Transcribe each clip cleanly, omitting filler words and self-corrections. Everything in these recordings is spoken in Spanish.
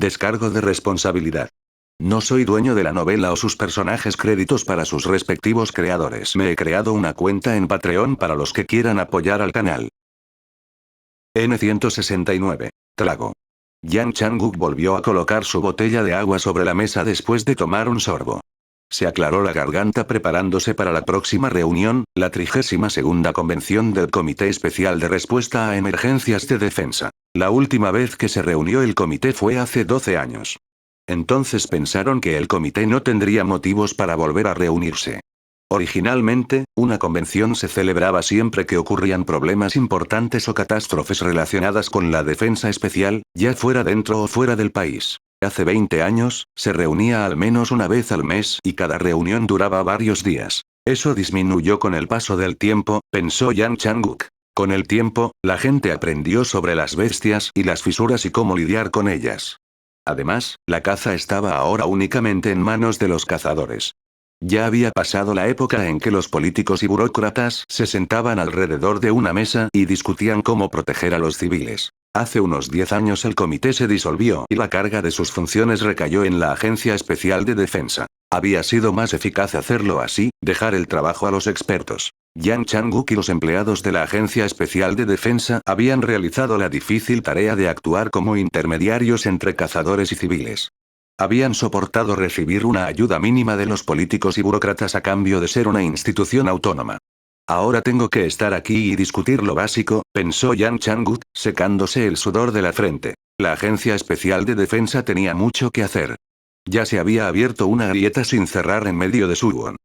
Descargo de responsabilidad. No soy dueño de la novela o sus personajes, créditos para sus respectivos creadores. Me he creado una cuenta en Patreon para los que quieran apoyar al canal. N169. Trago. Yang Changuk volvió a colocar su botella de agua sobre la mesa después de tomar un sorbo. Se aclaró la garganta preparándose para la próxima reunión, la 32ª convención del Comité Especial de Respuesta a Emergencias de Defensa. La última vez que se reunió el comité fue hace 12 años. Entonces pensaron que el comité no tendría motivos para volver a reunirse. Originalmente, una convención se celebraba siempre que ocurrían problemas importantes o catástrofes relacionadas con la defensa especial, ya fuera dentro o fuera del país. Hace 20 años, se reunía al menos una vez al mes y cada reunión duraba varios días. Eso disminuyó con el paso del tiempo, pensó Yang Changuk. Con el tiempo, la gente aprendió sobre las bestias y las fisuras y cómo lidiar con ellas. Además, la caza estaba ahora únicamente en manos de los cazadores. Ya había pasado la época en que los políticos y burócratas se sentaban alrededor de una mesa y discutían cómo proteger a los civiles. Hace unos 10 años el comité se disolvió y la carga de sus funciones recayó en la Agencia Especial de Defensa. Había sido más eficaz hacerlo así, dejar el trabajo a los expertos. Yang Changuk y los empleados de la Agencia Especial de Defensa habían realizado la difícil tarea de actuar como intermediarios entre cazadores y civiles. Habían soportado recibir una ayuda mínima de los políticos y burócratas a cambio de ser una institución autónoma. Ahora tengo que estar aquí y discutir lo básico, pensó Yang Changuk, secándose el sudor de la frente. La Agencia Especial de Defensa tenía mucho que hacer. Ya se había abierto una grieta sin cerrar en medio de Suwon.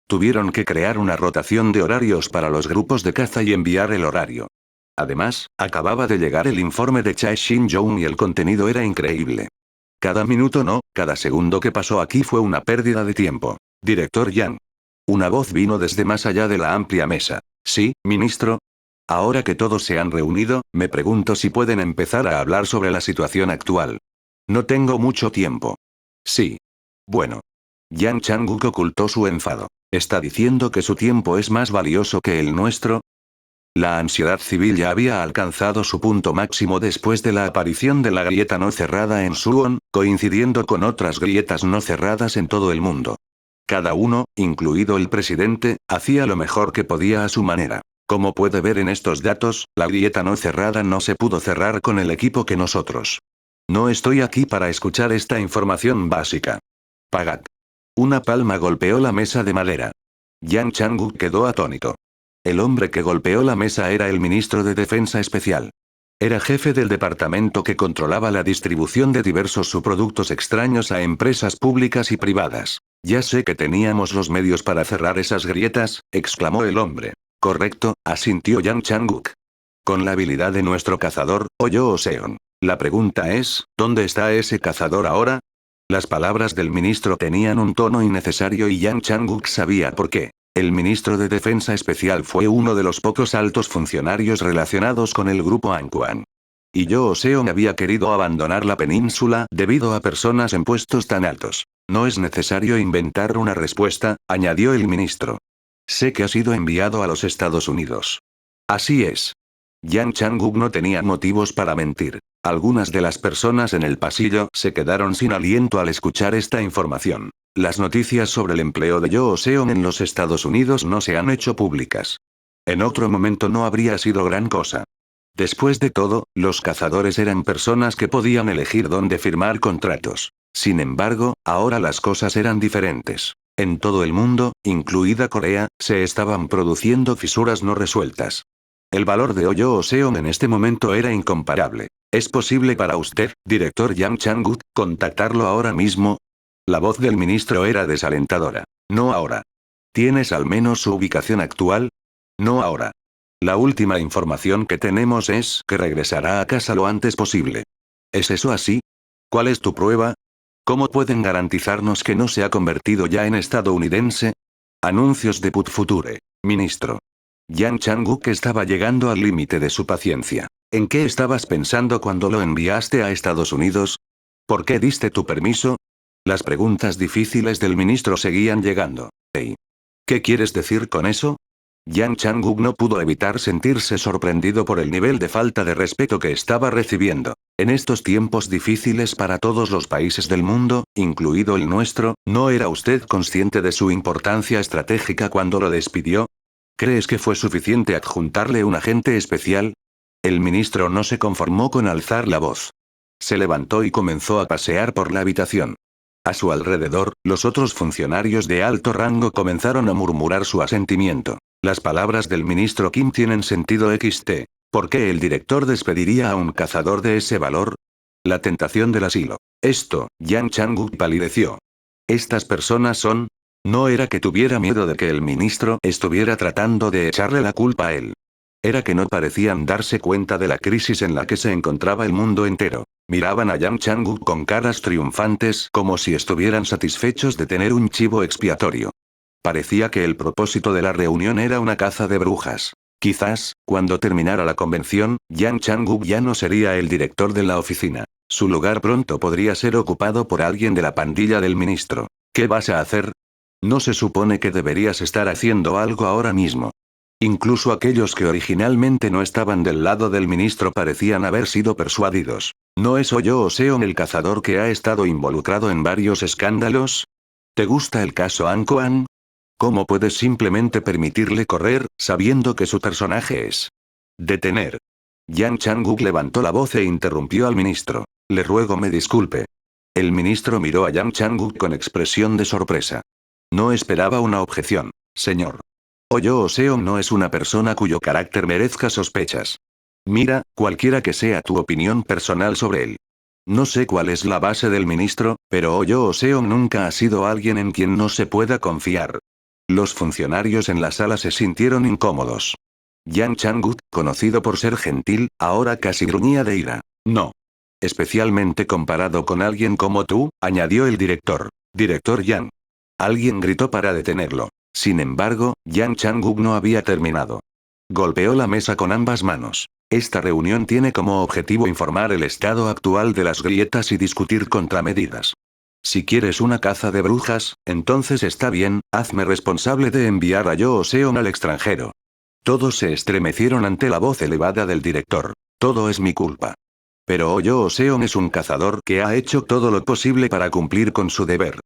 Tuvieron que crear una rotación de horarios para los grupos de caza y enviar el horario. Además, acababa de llegar el informe de Chae Shin-young y el contenido era increíble. Cada minuto no, cada segundo que pasó aquí fue una pérdida de tiempo. Director Yang. Una voz vino desde más allá de la amplia mesa. Sí, ministro. Ahora que todos se han reunido, me pregunto si pueden empezar a hablar sobre la situación actual. No tengo mucho tiempo. Sí. Bueno. Yang Changuk ocultó su enfado. ¿Está diciendo que su tiempo es más valioso que el nuestro? La ansiedad civil ya había alcanzado su punto máximo después de la aparición de la grieta no cerrada en Suwon, coincidiendo con otras grietas no cerradas en todo el mundo. Cada uno, incluido el presidente, hacía lo mejor que podía a su manera. Como puede ver en estos datos, la grieta no cerrada no se pudo cerrar con el equipo que nosotros. No estoy aquí para escuchar esta información básica. Pagad. Una palma golpeó la mesa de madera. Yang Changuk quedó atónito. El hombre que golpeó la mesa era el ministro de Defensa Especial. Era jefe del departamento que controlaba la distribución de diversos subproductos extraños a empresas públicas y privadas. Ya sé que teníamos los medios para cerrar esas grietas, exclamó el hombre. Correcto, asintió Yang Changuk. Con la habilidad de nuestro cazador, oyó Seon. La pregunta es, ¿dónde está ese cazador ahora? Las palabras del ministro tenían un tono innecesario y Yang Changuk sabía por qué. El ministro de Defensa Especial fue uno de los pocos altos funcionarios relacionados con el grupo Anquan. Y Yoo Seon había querido abandonar la península debido a personas en puestos tan altos. No es necesario inventar una respuesta, añadió el ministro. Sé que ha sido enviado a los Estados Unidos. Así es. Yang Changuk no tenía motivos para mentir. Algunas de las personas en el pasillo se quedaron sin aliento al escuchar esta información. Las noticias sobre el empleo de Yoo Seon en los Estados Unidos no se han hecho públicas. En otro momento no habría sido gran cosa. Después de todo, los cazadores eran personas que podían elegir dónde firmar contratos. Sin embargo, ahora las cosas eran diferentes. En todo el mundo, incluida Corea, se estaban produciendo fisuras no resueltas. El valor de Yoo Seon en este momento era incomparable. ¿Es posible para usted, director Yang Changuk, contactarlo ahora mismo? La voz del ministro era desalentadora. No ahora. ¿Tienes al menos su ubicación actual? No ahora. La última información que tenemos es que regresará a casa lo antes posible. ¿Es eso así? ¿Cuál es tu prueba? ¿Cómo pueden garantizarnos que no se ha convertido ya en estadounidense? Anuncios de Put Future, ministro. Yang Changuk estaba llegando al límite de su paciencia. ¿En qué estabas pensando cuando lo enviaste a Estados Unidos? ¿Por qué diste tu permiso? Las preguntas difíciles del ministro seguían llegando. Hey. ¿Qué quieres decir con eso? Yang Changuk no pudo evitar sentirse sorprendido por el nivel de falta de respeto que estaba recibiendo. En estos tiempos difíciles para todos los países del mundo, incluido el nuestro, ¿no era usted consciente de su importancia estratégica cuando lo despidió? ¿Crees que fue suficiente adjuntarle un agente especial? El ministro no se conformó con alzar la voz. Se levantó y comenzó a pasear por la habitación. A su alrededor, los otros funcionarios de alto rango comenzaron a murmurar su asentimiento. Las palabras del ministro Kim tienen sentido XT. ¿Por qué el director despediría a un cazador de ese valor? La tentación del asilo. Esto, Yang Changuk palideció. ¿Estas personas son? No era que tuviera miedo de que el ministro estuviera tratando de echarle la culpa a él. Era que no parecían darse cuenta de la crisis en la que se encontraba el mundo entero. Miraban a Yang Changuk con caras triunfantes como si estuvieran satisfechos de tener un chivo expiatorio. Parecía que el propósito de la reunión era una caza de brujas. Quizás, cuando terminara la convención, Yang Changuk ya no sería el director de la oficina. Su lugar pronto podría ser ocupado por alguien de la pandilla del ministro. ¿Qué vas a hacer? ¿No se supone que deberías estar haciendo algo ahora mismo? Incluso aquellos que originalmente no estaban del lado del ministro parecían haber sido persuadidos. ¿No es Oyo Seon el cazador que ha estado involucrado en varios escándalos? ¿Te gusta el caso Ankoan? ¿Cómo puedes simplemente permitirle correr, sabiendo que su personaje es detener? Yang Changuk levantó la voz e interrumpió al ministro. Le ruego me disculpe. El ministro miró a Yang Changuk con expresión de sorpresa. No esperaba una objeción, señor. Oyo Seon no es una persona cuyo carácter merezca sospechas. Mira, cualquiera que sea tu opinión personal sobre él. No sé cuál es la base del ministro, pero Oyo Seon nunca ha sido alguien en quien no se pueda confiar. Los funcionarios en la sala se sintieron incómodos. Yang Changuk, conocido por ser gentil, ahora casi gruñía de ira. No. Especialmente comparado con alguien como tú, añadió el director. Director Yang. Alguien gritó para detenerlo. Sin embargo, Yang Changuk no había terminado. Golpeó la mesa con ambas manos. Esta reunión tiene como objetivo informar el estado actual de las grietas y discutir contramedidas. Si quieres una caza de brujas, entonces está bien, hazme responsable de enviar a Yo Seon al extranjero. Todos se estremecieron ante la voz elevada del director. Todo es mi culpa. Pero Yo Seon es un cazador que ha hecho todo lo posible para cumplir con su deber.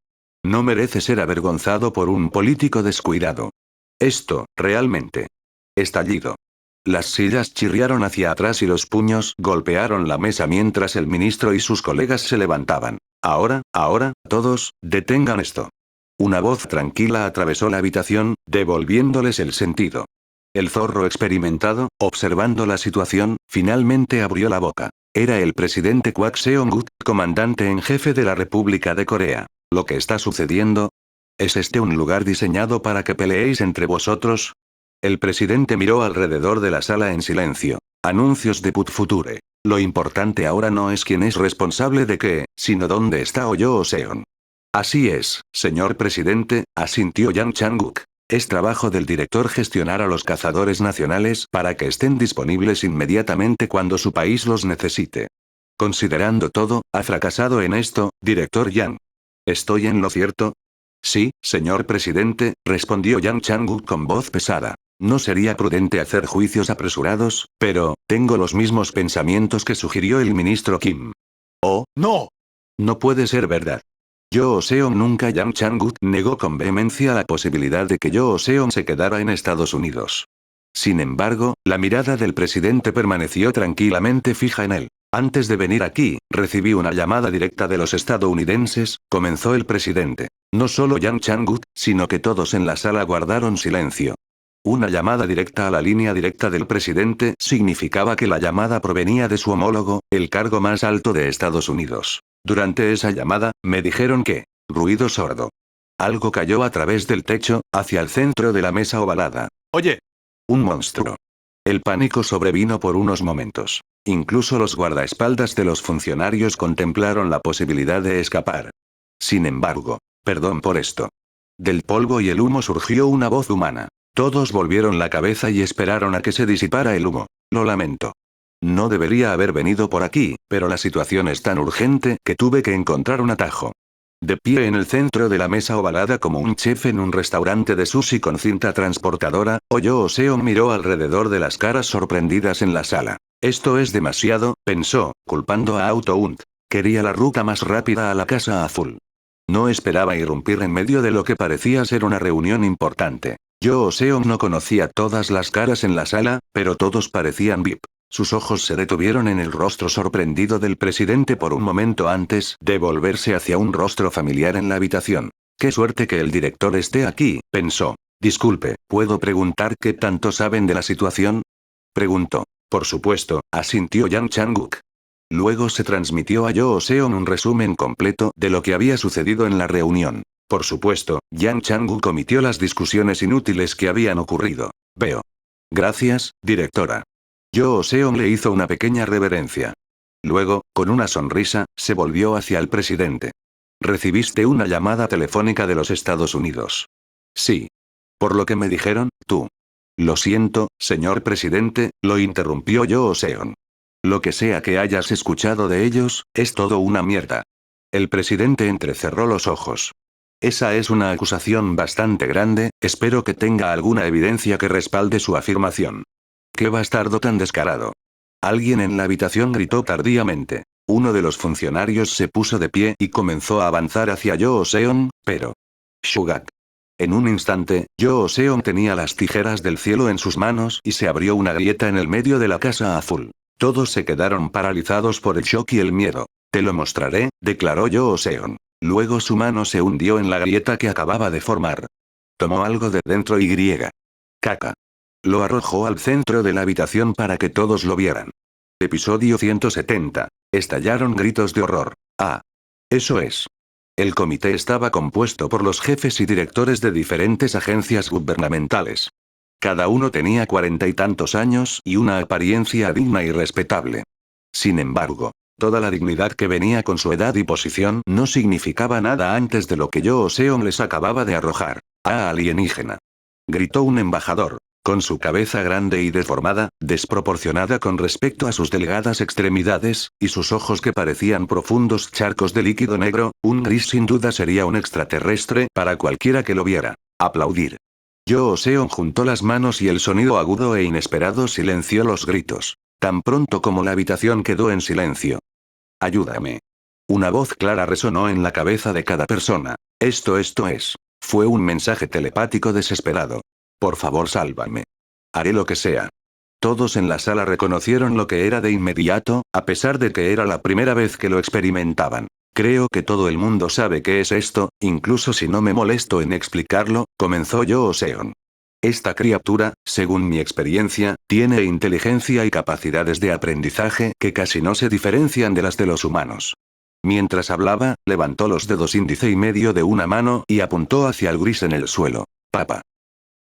No merece ser avergonzado por un político descuidado. Esto, realmente. Estallido. Las sillas chirriaron hacia atrás y los puños golpearon la mesa mientras el ministro y sus colegas se levantaban. Ahora, todos, detengan esto. Una voz tranquila atravesó la habitación, devolviéndoles el sentido. El zorro experimentado, observando la situación, finalmente abrió la boca. Era el presidente Kwak Seong-ut, comandante en jefe de la República de Corea. ¿Lo que está sucediendo? ¿Es este un lugar diseñado para que peleéis entre vosotros? El presidente miró alrededor de la sala en silencio. Anuncios de Put Future. Lo importante ahora no es quién es responsable de qué, sino dónde está Oyo Seon. Así es, señor presidente, asintió Yang Changuk. Es trabajo del director gestionar a los cazadores nacionales para que estén disponibles inmediatamente cuando su país los necesite. Considerando todo, ha fracasado en esto, director Yang. ¿Estoy en lo cierto? Sí, señor presidente, respondió Yang Changuk con voz pesada. No sería prudente hacer juicios apresurados, pero, tengo los mismos pensamientos que sugirió el ministro Kim. Oh, no. No puede ser verdad. Yo Seon nunca. Yang Changuk negó con vehemencia la posibilidad de que Yo Seon se quedara en Estados Unidos. Sin embargo, la mirada del presidente permaneció tranquilamente fija en él. Antes de venir aquí, recibí una llamada directa de los estadounidenses, comenzó el presidente. No solo Yang Changuk, sino que todos en la sala guardaron silencio. Una llamada directa a la línea directa del presidente significaba que la llamada provenía de su homólogo, el cargo más alto de Estados Unidos. Durante esa llamada, me dijeron que... Ruido sordo. Algo cayó a través del techo, hacia el centro de la mesa ovalada. Oye. Un monstruo. El pánico sobrevino por unos momentos. Incluso los guardaespaldas de los funcionarios contemplaron la posibilidad de escapar. Sin embargo, perdón por esto. Del polvo y el humo surgió una voz humana. Todos volvieron la cabeza y esperaron a que se disipara el humo. Lo lamento. No debería haber venido por aquí, pero la situación es tan urgente que tuve que encontrar un atajo. De pie en el centro de la mesa ovalada como un chef en un restaurante de sushi con cinta transportadora, Yo Seon miró alrededor de las caras sorprendidas en la sala. Esto es demasiado, pensó, culpando a Auto-Unt. Quería la ruta más rápida a la Casa Azul. No esperaba irrumpir en medio de lo que parecía ser una reunión importante. Yo Seon no conocía todas las caras en la sala, pero todos parecían VIP. Sus ojos se detuvieron en el rostro sorprendido del presidente por un momento antes de volverse hacia un rostro familiar en la habitación. Qué suerte que el director esté aquí, pensó. Disculpe, ¿puedo preguntar qué tanto saben de la situación? Preguntó. Por supuesto, asintió Yang Chang-guk. Luego se transmitió a Yo Seon un resumen completo de lo que había sucedido en la reunión. Por supuesto, Yang Chang-guk omitió las discusiones inútiles que habían ocurrido. Veo. Gracias, directora. Yo Seon le hizo una pequeña reverencia. Luego, con una sonrisa, se volvió hacia el presidente. ¿Recibiste una llamada telefónica de los Estados Unidos? Sí. Por lo que me dijeron, tú. Lo siento, señor presidente, lo interrumpió Yo Seon. Lo que sea que hayas escuchado de ellos, es todo una mierda. El presidente entrecerró los ojos. Esa es una acusación bastante grande, espero que tenga alguna evidencia que respalde su afirmación. ¡Qué bastardo tan descarado! Alguien en la habitación gritó tardíamente. Uno de los funcionarios se puso de pie y comenzó a avanzar hacia Yo Seon, pero... Shugak. En un instante, Yo Seon tenía las tijeras del cielo en sus manos y se abrió una grieta en el medio de la Casa Azul. Todos se quedaron paralizados por el shock y el miedo. Te lo mostraré, declaró Yo Seon. Luego su mano se hundió en la grieta que acababa de formar. Tomó algo de dentro y... Caca. Lo arrojó al centro de la habitación para que todos lo vieran. Episodio 170. Estallaron gritos de horror. Ah. Eso es. El comité estaba compuesto por los jefes y directores de diferentes agencias gubernamentales. Cada uno tenía 40 y tantos años y una apariencia digna y respetable. Sin embargo, toda la dignidad que venía con su edad y posición no significaba nada antes de lo que Yo Seon les acababa de arrojar. ¡Ah, alienígena! Gritó un embajador. Con su cabeza grande y deformada, desproporcionada con respecto a sus delgadas extremidades, y sus ojos que parecían profundos charcos de líquido negro, un gris sin duda sería un extraterrestre para cualquiera que lo viera. Aplaudir. Yo Seon juntó las manos y el sonido agudo e inesperado silenció los gritos. Tan pronto como la habitación quedó en silencio. Ayúdame. Una voz clara resonó en la cabeza de cada persona. Esto es. Fue un mensaje telepático desesperado. Por favor, sálvame. Haré lo que sea. Todos en la sala reconocieron lo que era de inmediato, a pesar de que era la primera vez que lo experimentaban. Creo que todo el mundo sabe qué es esto, incluso si no me molesto en explicarlo, comenzó Yo Seon. Esta criatura, según mi experiencia, tiene inteligencia y capacidades de aprendizaje que casi no se diferencian de las de los humanos. Mientras hablaba, levantó los dedos índice y medio de una mano y apuntó hacia el gris en el suelo. Papá.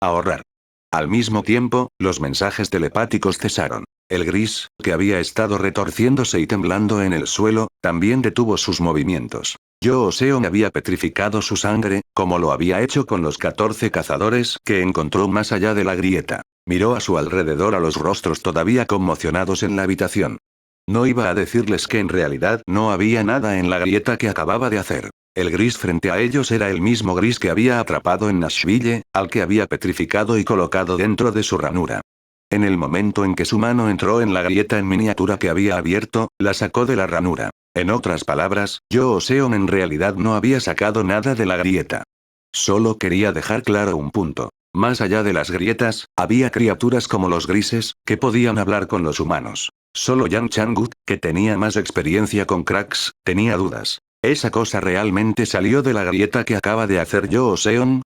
Ahorrar. Al mismo tiempo, los mensajes telepáticos cesaron. El gris, que había estado retorciéndose y temblando en el suelo, también detuvo sus movimientos. Yo Seon había petrificado su sangre, como lo había hecho con los 14 cazadores que encontró más allá de la grieta. Miró a su alrededor a los rostros todavía conmocionados en la habitación. No iba a decirles que en realidad no había nada en la grieta que acababa de hacer. El gris frente a ellos era el mismo gris que había atrapado en Nashville, al que había petrificado y colocado dentro de su ranura. En el momento en que su mano entró en la grieta en miniatura que había abierto, la sacó de la ranura. En otras palabras, Yo Seon en realidad no había sacado nada de la grieta. Solo quería dejar claro un punto. Más allá de las grietas, había criaturas como los grises, que podían hablar con los humanos. Solo Yang Chang-guk, que tenía más experiencia con cracks, tenía dudas. ¿Esa cosa realmente salió de la grieta que acaba de hacer Yo Seon?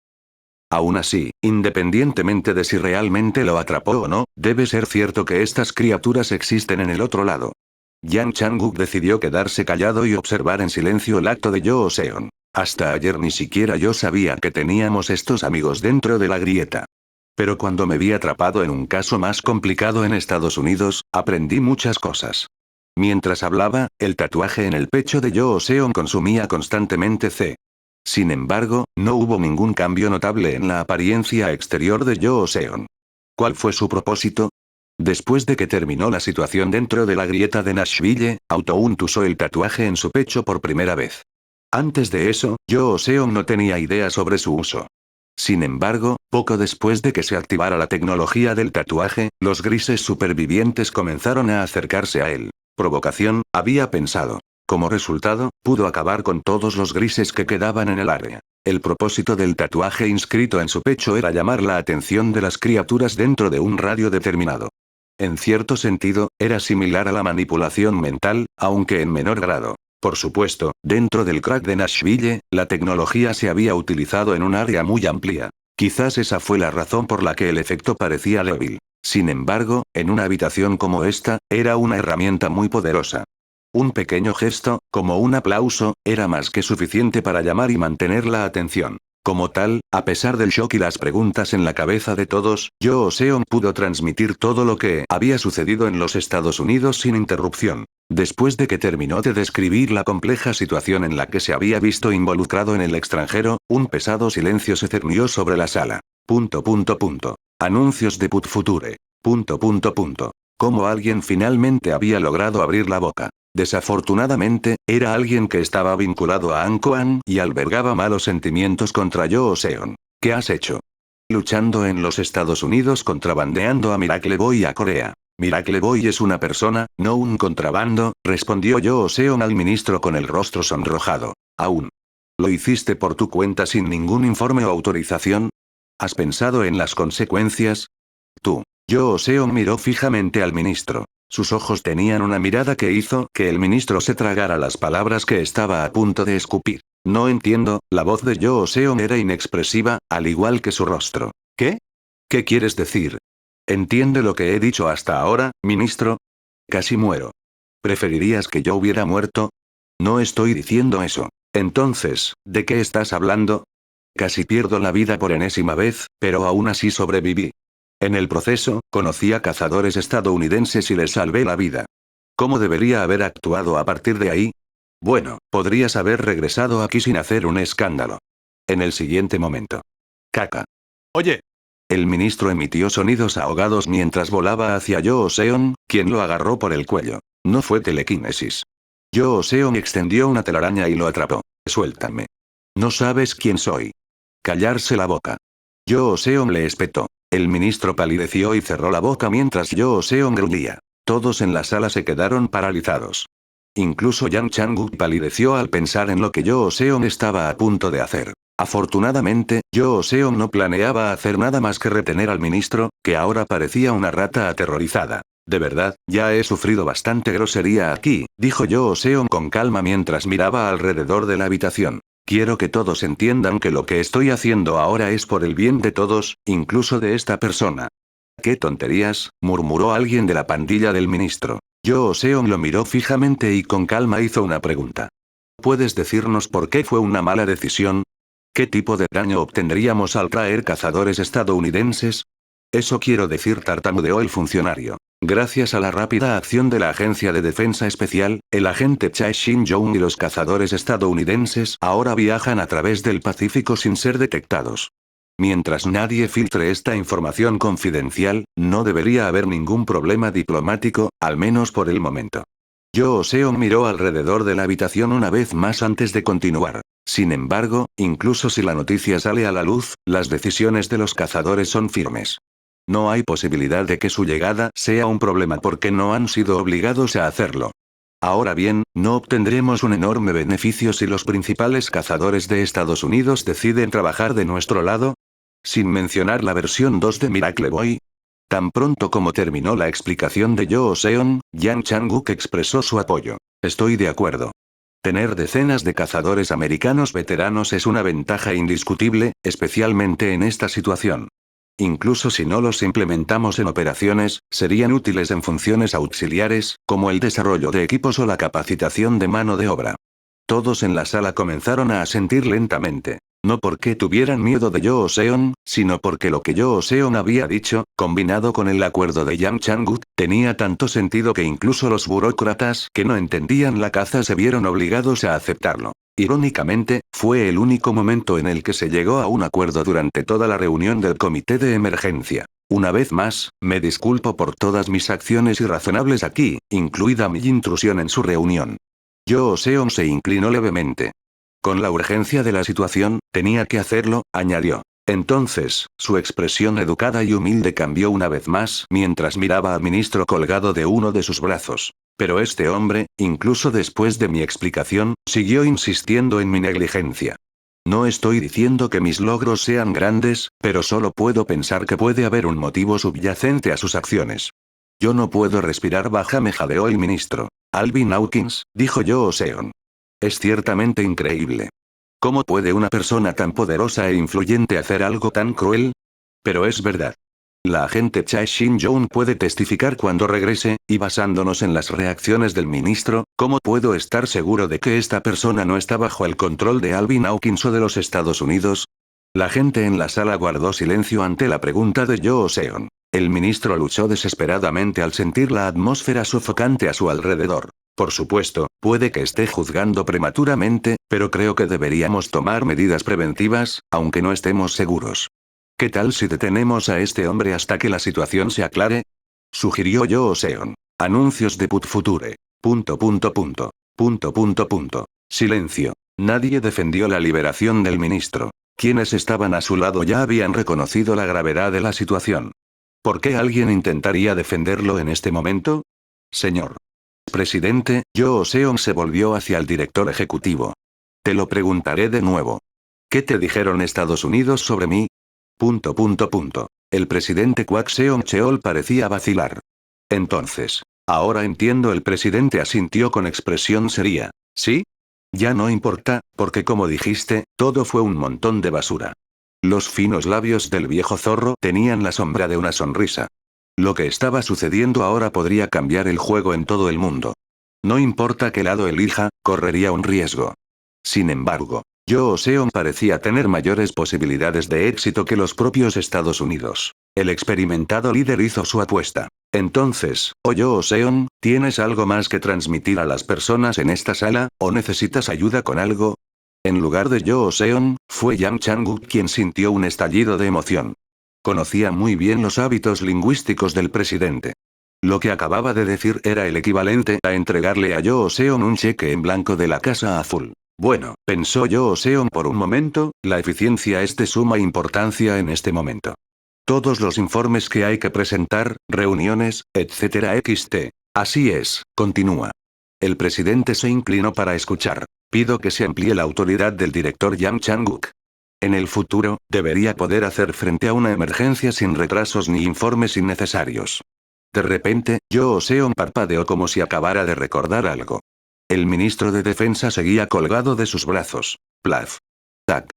Aún así, independientemente de si realmente lo atrapó o no, debe ser cierto que estas criaturas existen en el otro lado. Yang Chang-guk decidió quedarse callado y observar en silencio el acto de Yo Seon. Hasta ayer ni siquiera yo sabía que teníamos estos amigos dentro de la grieta. Pero cuando me vi atrapado en un caso más complicado en Estados Unidos, aprendí muchas cosas. Mientras hablaba, el tatuaje en el pecho de Yo Seon consumía constantemente C. Sin embargo, no hubo ningún cambio notable en la apariencia exterior de Yo Seon. ¿Cuál fue su propósito? Después de que terminó la situación dentro de la grieta de Nashville, Auto-Unt usó el tatuaje en su pecho por primera vez. Antes de eso, Yoo Seon no tenía idea sobre su uso. Sin embargo, poco después de que se activara la tecnología del tatuaje, los grises supervivientes comenzaron a acercarse a él. Provocación, había pensado. Como resultado, pudo acabar con todos los grises que quedaban en el área. El propósito del tatuaje inscrito en su pecho era llamar la atención de las criaturas dentro de un radio determinado. En cierto sentido, era similar a la manipulación mental, aunque en menor grado. Por supuesto, dentro del crack de Nashville, la tecnología se había utilizado en un área muy amplia. Quizás esa fue la razón por la que el efecto parecía débil. Sin embargo, en una habitación como esta, era una herramienta muy poderosa. Un pequeño gesto, como un aplauso, era más que suficiente para llamar y mantener la atención. Como tal, a pesar del shock y las preguntas en la cabeza de todos, Yoo Seon pudo transmitir todo lo que había sucedido en los Estados Unidos sin interrupción. Después de que terminó de describir la compleja situación en la que se había visto involucrado en el extranjero, un pesado silencio se cernió sobre la sala. Anuncios de Put Future. Como alguien finalmente había logrado abrir la boca. Desafortunadamente, era alguien que estaba vinculado a Ankoan y albergaba malos sentimientos contra Yoo Seon. ¿Qué has hecho? Luchando en los Estados Unidos contrabandeando a Miracle Boy a Corea. Miracle Boy es una persona, no un contrabando, respondió Yoo Seon al ministro con el rostro sonrojado. Aún. ¿Lo hiciste por tu cuenta sin ningún informe o autorización? ¿Has pensado en las consecuencias? Tú. Yoo Seon miró fijamente al ministro. Sus ojos tenían una mirada que hizo que el ministro se tragara las palabras que estaba a punto de escupir. No entiendo, la voz de Yoo Seon era inexpresiva, al igual que su rostro. ¿Qué? ¿Qué quieres decir? ¿Entiende lo que he dicho hasta ahora, ministro? Casi muero. ¿Preferirías que yo hubiera muerto? No estoy diciendo eso. Entonces, ¿de qué estás hablando? Casi pierdo la vida por enésima vez, pero aún así sobreviví. En el proceso, conocí a cazadores estadounidenses y les salvé la vida. ¿Cómo debería haber actuado a partir de ahí? Bueno, podrías haber regresado aquí sin hacer un escándalo. En el siguiente momento. Caca. Oye. El ministro emitió sonidos ahogados mientras volaba hacia Yoo Seon, quien lo agarró por el cuello. No fue telequinesis. Yoo Seon extendió una telaraña y lo atrapó. Suéltame. No sabes quién soy. Callarse la boca. Yoo Seon le espetó. El ministro palideció y cerró la boca mientras Yoo Seon gruñía. Todos en la sala se quedaron paralizados. Incluso Yang Chang-guk palideció al pensar en lo que Yoo Seon estaba a punto de hacer. Afortunadamente, Yoo Seon no planeaba hacer nada más que retener al ministro, que ahora parecía una rata aterrorizada. De verdad, ya he sufrido bastante grosería aquí, dijo Yoo Seon con calma mientras miraba alrededor de la habitación. Quiero que todos entiendan que lo que estoy haciendo ahora es por el bien de todos, incluso de esta persona. ¿Qué tonterías?, murmuró alguien de la pandilla del ministro. Yoo Seon lo miró fijamente y con calma hizo una pregunta. ¿Puedes decirnos por qué fue una mala decisión? ¿Qué tipo de daño obtendríamos al traer cazadores estadounidenses? Eso quiero decir, tartamudeó el funcionario. Gracias a la rápida acción de la Agencia de Defensa Especial, el agente Chae Shin-young y los cazadores estadounidenses ahora viajan a través del Pacífico sin ser detectados. Mientras nadie filtre esta información confidencial, no debería haber ningún problema diplomático, al menos por el momento. Yoo Seon miró alrededor de la habitación una vez más antes de continuar. Sin embargo, incluso si la noticia sale a la luz, las decisiones de los cazadores son firmes. No hay posibilidad de que su llegada sea un problema porque no han sido obligados a hacerlo. Ahora bien, ¿no obtendremos un enorme beneficio si los principales cazadores de Estados Unidos deciden trabajar de nuestro lado? Sin mencionar la versión 2 de Miracle Boy. Tan pronto como terminó la explicación de Yoo Seon, Yang Chang-guk expresó su apoyo. Estoy de acuerdo. Tener decenas de cazadores americanos veteranos es una ventaja indiscutible, especialmente en esta situación. Incluso si no los implementamos en operaciones, serían útiles en funciones auxiliares, como el desarrollo de equipos o la capacitación de mano de obra. Todos en la sala comenzaron a asentir lentamente. No porque tuvieran miedo de Yoo Seon, sino porque lo que Yoo Seon había dicho, combinado con el acuerdo de Yang Chang-guk, tenía tanto sentido que incluso los burócratas que no entendían la caza se vieron obligados a aceptarlo. Irónicamente, fue el único momento en el que se llegó a un acuerdo durante toda la reunión del comité de emergencia. Una vez más, me disculpo por todas mis acciones irrazonables aquí, incluida mi intrusión en su reunión. Yoo Seon se inclinó levemente. Con la urgencia de la situación, tenía que hacerlo, añadió. Entonces, su expresión educada y humilde cambió una vez más mientras miraba al ministro colgado de uno de sus brazos. Pero este hombre, incluso después de mi explicación, siguió insistiendo en mi negligencia. No estoy diciendo que mis logros sean grandes, pero solo puedo pensar que puede haber un motivo subyacente a sus acciones. Yo no puedo respirar baja, me jadeó el ministro. Alvin Hawkins, dijo Yoo Seon. Es ciertamente increíble. ¿Cómo puede una persona tan poderosa e influyente hacer algo tan cruel? Pero es verdad. La agente Chae Shin-yoon puede testificar cuando regrese, y basándonos en las reacciones del ministro, ¿cómo puedo estar seguro de que esta persona no está bajo el control de Alvin Hawkins o de los Estados Unidos? La gente en la sala guardó silencio ante la pregunta de Yoo Seon. El ministro luchó desesperadamente al sentir la atmósfera sofocante a su alrededor. Por supuesto, puede que esté juzgando prematuramente, pero creo que deberíamos tomar medidas preventivas, aunque no estemos seguros. ¿Qué tal si detenemos a este hombre hasta que la situación se aclare? Sugirió Yoo Seon. Anuncios de Put Future. ... Silencio. Nadie defendió la liberación del ministro. Quienes estaban a su lado ya habían reconocido la gravedad de la situación. ¿Por qué alguien intentaría defenderlo en este momento? Señor presidente, Yoo Seon se volvió hacia el director ejecutivo. Te lo preguntaré de nuevo. ¿Qué te dijeron Estados Unidos sobre mí? ... El presidente Kwak Seon Cheol parecía vacilar. Entonces. Ahora entiendo, el presidente asintió con expresión seria. ¿Sí? Ya no importa, porque como dijiste, todo fue un montón de basura. Los finos labios del viejo zorro tenían la sombra de una sonrisa. Lo que estaba sucediendo ahora podría cambiar el juego en todo el mundo. No importa qué lado elija, correría un riesgo. Sin embargo, Yoo Seon parecía tener mayores posibilidades de éxito que los propios Estados Unidos. El experimentado líder hizo su apuesta. Entonces, Yoo Seon, ¿tienes algo más que transmitir a las personas en esta sala, o necesitas ayuda con algo? En lugar de Yoo Seon, fue Yang Chang-guk quien sintió un estallido de emoción. Conocía muy bien los hábitos lingüísticos del presidente. Lo que acababa de decir era el equivalente a entregarle a Yoo Seon un cheque en blanco de la Casa Azul. Bueno, pensó Yoo Seon por un momento, la eficiencia es de suma importancia en este momento. Todos los informes que hay que presentar, reuniones, etc. Así es, continúa. El presidente se inclinó para escuchar. Pido que se amplíe la autoridad del director Yang Chang-guk. En el futuro, debería poder hacer frente a una emergencia sin retrasos ni informes innecesarios. De repente, Yoo Seon parpadeó como si acabara de recordar algo. El ministro de Defensa seguía colgado de sus brazos. Plaf. Tac.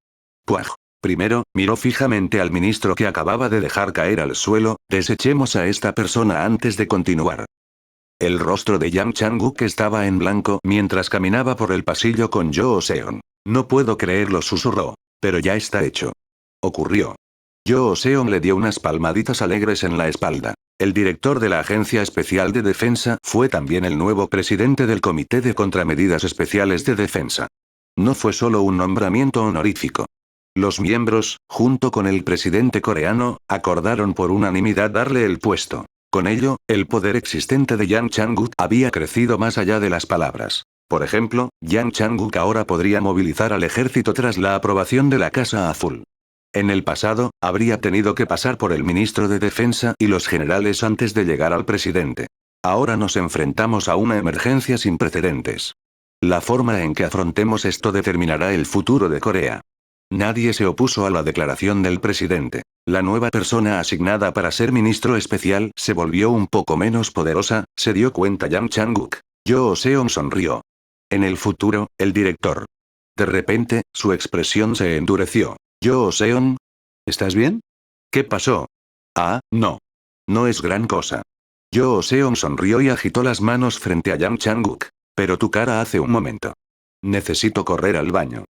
Puaj. Primero, miró fijamente al ministro que acababa de dejar caer al suelo. Desechemos a esta persona antes de continuar. El rostro de Yang Chang-guk estaba en blanco mientras caminaba por el pasillo con Yoo Seon. No puedo creerlo, susurró. Pero ya está hecho. Ocurrió. Yoo Seon le dio unas palmaditas alegres en la espalda. El director de la Agencia Especial de Defensa fue también el nuevo presidente del Comité de Contramedidas Especiales de Defensa. No fue solo un nombramiento honorífico. Los miembros, junto con el presidente coreano, acordaron por unanimidad darle el puesto. Con ello, el poder existente de Yang Chang-guk había crecido más allá de las palabras. Por ejemplo, Yang Chang-guk ahora podría movilizar al ejército tras la aprobación de la Casa Azul. En el pasado, habría tenido que pasar por el ministro de Defensa y los generales antes de llegar al presidente. Ahora nos enfrentamos a una emergencia sin precedentes. La forma en que afrontemos esto determinará el futuro de Corea. Nadie se opuso a la declaración del presidente. La nueva persona asignada para ser ministro especial se volvió un poco menos poderosa, se dio cuenta Yang Chang-guk. Yoo Seon sonrió. En el futuro, el director. De repente, su expresión se endureció. Yoo Seon, ¿estás bien? ¿Qué pasó? Ah, no. No es gran cosa. Yoo Seon sonrió y agitó las manos frente a Yang Chang-guk. Pero tu cara hace un momento. Necesito correr al baño.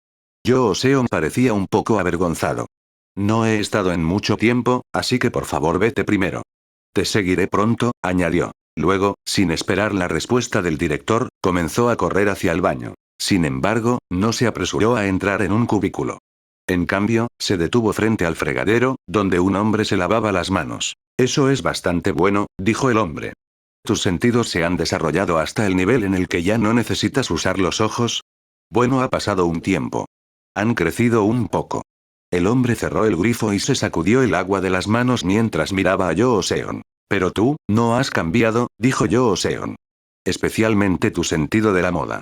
Yoo Seon parecía un poco avergonzado. No he estado en mucho tiempo, así que por favor vete primero. Te seguiré pronto, añadió. Luego, sin esperar la respuesta del director, comenzó a correr hacia el baño. Sin embargo, no se apresuró a entrar en un cubículo. En cambio, se detuvo frente al fregadero, donde un hombre se lavaba las manos. Eso es bastante bueno, dijo el hombre. ¿Tus sentidos se han desarrollado hasta el nivel en el que ya no necesitas usar los ojos? Bueno, ha pasado un tiempo. Han crecido un poco. El hombre cerró el grifo y se sacudió el agua de las manos mientras miraba a Yoo Seon. Pero tú, no has cambiado, dijo Yoo Seon. Especialmente tu sentido de la moda.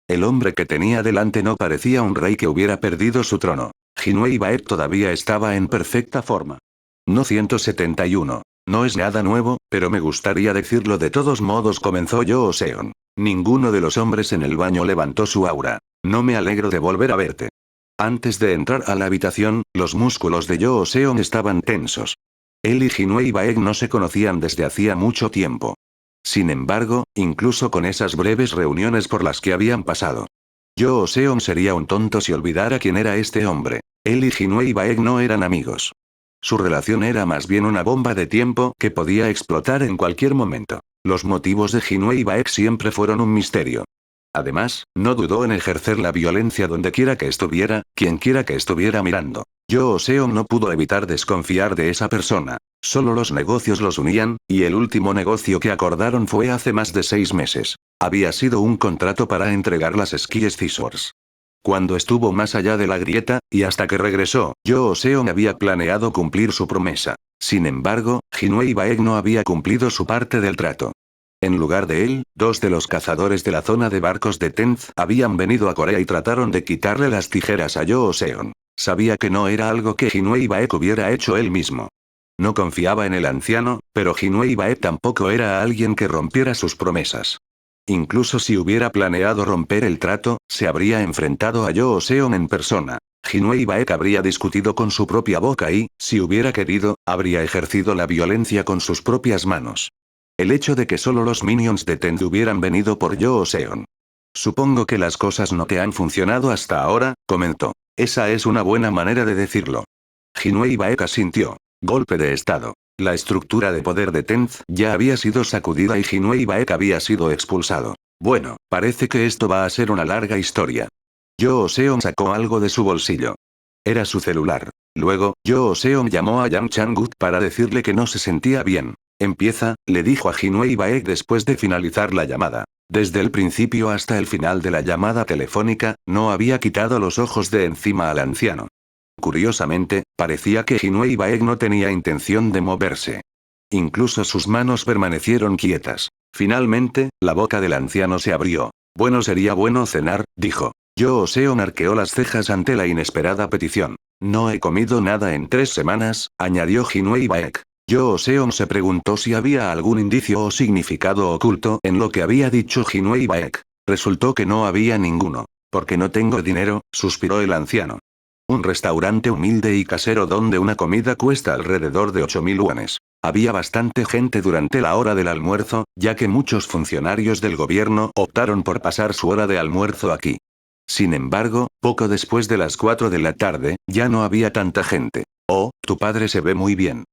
El hombre que tenía delante no parecía un rey que hubiera perdido su trono. Jinwei Baek todavía estaba en perfecta forma. No 171. No es nada nuevo, pero me gustaría decirlo de todos modos, comenzó Yoo Seon. Ninguno de los hombres en el baño levantó su aura. No me alegro de volver a verte. Antes de entrar a la habitación, los músculos de Yoo Seon estaban tensos. Él y Jinwei Baek no se conocían desde hacía mucho tiempo. Sin embargo, incluso con esas breves reuniones por las que habían pasado, Yoo Seon sería un tonto si olvidara quién era este hombre. Él y Jinwei Baek no eran amigos. Su relación era más bien una bomba de tiempo que podía explotar en cualquier momento. Los motivos de Jinwei Baek siempre fueron un misterio. Además, no dudó en ejercer la violencia donde quiera que estuviera, quien quiera que estuviera mirando. Yoo Seon no pudo evitar desconfiar de esa persona. Solo los negocios los unían, y el último negocio que acordaron fue hace más de 6 meses. Había sido un contrato para entregar las Skies Scissors. Cuando estuvo más allá de la grieta, y hasta que regresó, Yoo Seon había planeado cumplir su promesa. Sin embargo, Jinwei Baek no había cumplido su parte del trato. En lugar de él, 2 de los cazadores de la zona de barcos de Tenz habían venido a Corea y trataron de quitarle las tijeras a Yoo Seon. Sabía que no era algo que Jinwei Baek hubiera hecho él mismo. No confiaba en el anciano, pero Jinwei Baek tampoco era alguien que rompiera sus promesas. Incluso si hubiera planeado romper el trato, se habría enfrentado a Yoo Seon en persona. Jinwei Baek habría discutido con su propia boca y, si hubiera querido, habría ejercido la violencia con sus propias manos. El hecho de que solo los minions de Tend hubieran venido por Yoo Seon. Supongo que las cosas no te han funcionado hasta ahora, comentó. Esa es una buena manera de decirlo. Jinwei Baek asintió. Golpe de estado. La estructura de poder de Tenz ya había sido sacudida y Jinwei Baek había sido expulsado. Bueno, parece que esto va a ser una larga historia. Yoo Seon sacó algo de su bolsillo. Era su celular. Luego, Yoo Seon llamó a Yang Chang-guk para decirle que no se sentía bien. Empieza, le dijo a Jinwei Baek después de finalizar la llamada. Desde el principio hasta el final de la llamada telefónica, no había quitado los ojos de encima al anciano. Curiosamente, parecía que Jinwei Baek no tenía intención de moverse. Incluso sus manos permanecieron quietas. Finalmente, la boca del anciano se abrió. Bueno, sería bueno cenar, dijo. Yoo Seon arqueó las cejas ante la inesperada petición. No he comido nada en 3 semanas, añadió Jinwei Baek. Yoo Seon se preguntó si había algún indicio o significado oculto en lo que había dicho Jinwei Baek. Resultó que no había ninguno. Porque no tengo dinero, suspiró el anciano. Un restaurante humilde y casero donde una comida cuesta alrededor de 8.000 yuanes. Había bastante gente durante la hora del almuerzo, ya que muchos funcionarios del gobierno optaron por pasar su hora de almuerzo aquí. Sin embargo, poco después de las 4 de la tarde, ya no había tanta gente. Oh, tu padre se ve muy bien.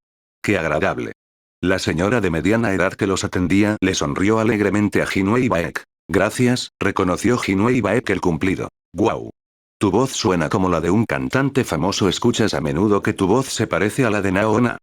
Qué agradable. La señora de mediana edad que los atendía le sonrió alegremente a Jinwei Baek. Gracias, reconoció Jinwei Baek el cumplido. Guau. Tu voz suena como la de un cantante famoso. ¿Escuchas a menudo que tu voz se parece a la de Naona?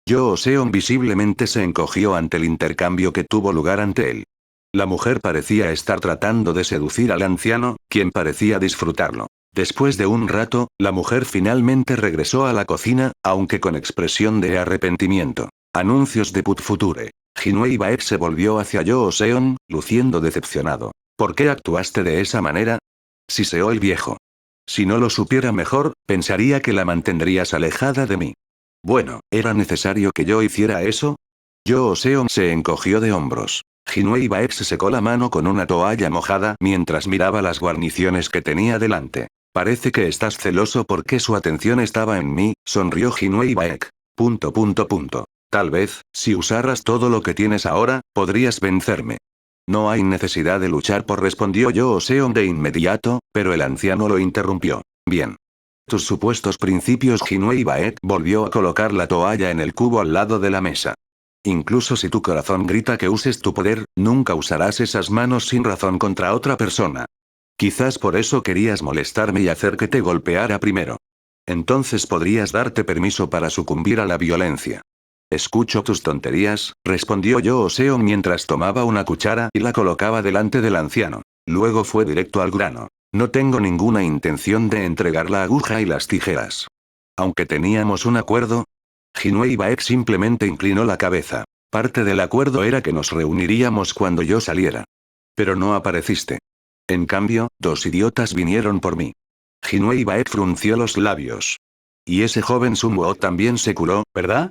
Yoo Seon visiblemente se encogió ante el intercambio que tuvo lugar ante él. La mujer parecía estar tratando de seducir al anciano, quien parecía disfrutarlo. Después de un rato, la mujer finalmente regresó a la cocina, aunque con expresión de arrepentimiento. Anuncios de Put Future. Jinwei Baek se volvió hacia Yoo Seon, luciendo decepcionado. ¿Por qué actuaste de esa manera? Siseó el viejo. Si no lo supiera mejor, pensaría que la mantendrías alejada de mí. Bueno, ¿era necesario que yo hiciera eso? Yoo Seon se encogió de hombros. Jinwei Baek se secó la mano con una toalla mojada mientras miraba las guarniciones que tenía delante. Parece que estás celoso porque su atención estaba en mí, sonrió Jinwei Baek. Tal vez, si usaras todo lo que tienes ahora, podrías vencerme. No hay necesidad de luchar por, respondió Yoo Seon de inmediato, pero el anciano lo interrumpió. Bien. Tus supuestos principios. Jinwei Baek volvió a colocar la toalla en el cubo al lado de la mesa. Incluso si tu corazón grita que uses tu poder, nunca usarás esas manos sin razón contra otra persona. Quizás por eso querías molestarme y hacer que te golpeara primero. Entonces podrías darte permiso para sucumbir a la violencia. Escucho tus tonterías, respondió Yoo Seon mientras tomaba una cuchara y la colocaba delante del anciano. Luego fue directo al grano. No tengo ninguna intención de entregar la aguja y las tijeras. Aunque teníamos un acuerdo. Jinwei Baek simplemente inclinó la cabeza. Parte del acuerdo era que nos reuniríamos cuando yo saliera. Pero no apareciste. En cambio, dos idiotas vinieron por mí. Jinwei Baek frunció los labios. Y ese joven Sun Wo también se curó, ¿verdad?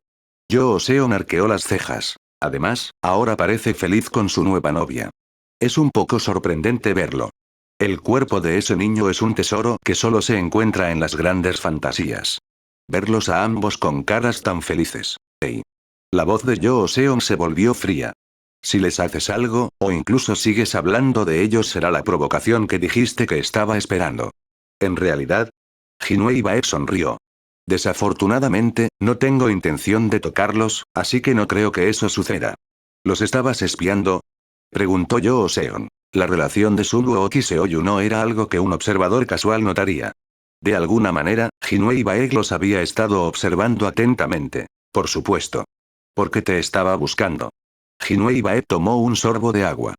Yo Seon arqueó las cejas. Además, ahora parece feliz con su nueva novia. Es un poco sorprendente verlo. El cuerpo de ese niño es un tesoro que solo se encuentra en las grandes fantasías. Verlos a ambos con caras tan felices. Hey. La voz de Yo Seon se volvió fría. Si les haces algo, o incluso sigues hablando de ellos, será la provocación que dijiste que estaba esperando. En realidad, Jinwei Baek sonrió. Desafortunadamente, no tengo intención de tocarlos, así que no creo que eso suceda. ¿Los estabas espiando? Preguntó Yo Seon. La relación de Sun Woo y Seoyu no era algo que un observador casual notaría. De alguna manera, Jinwei Baek los había estado observando atentamente. Por supuesto. Porque te estaba buscando. Jinwei Baek tomó un sorbo de agua.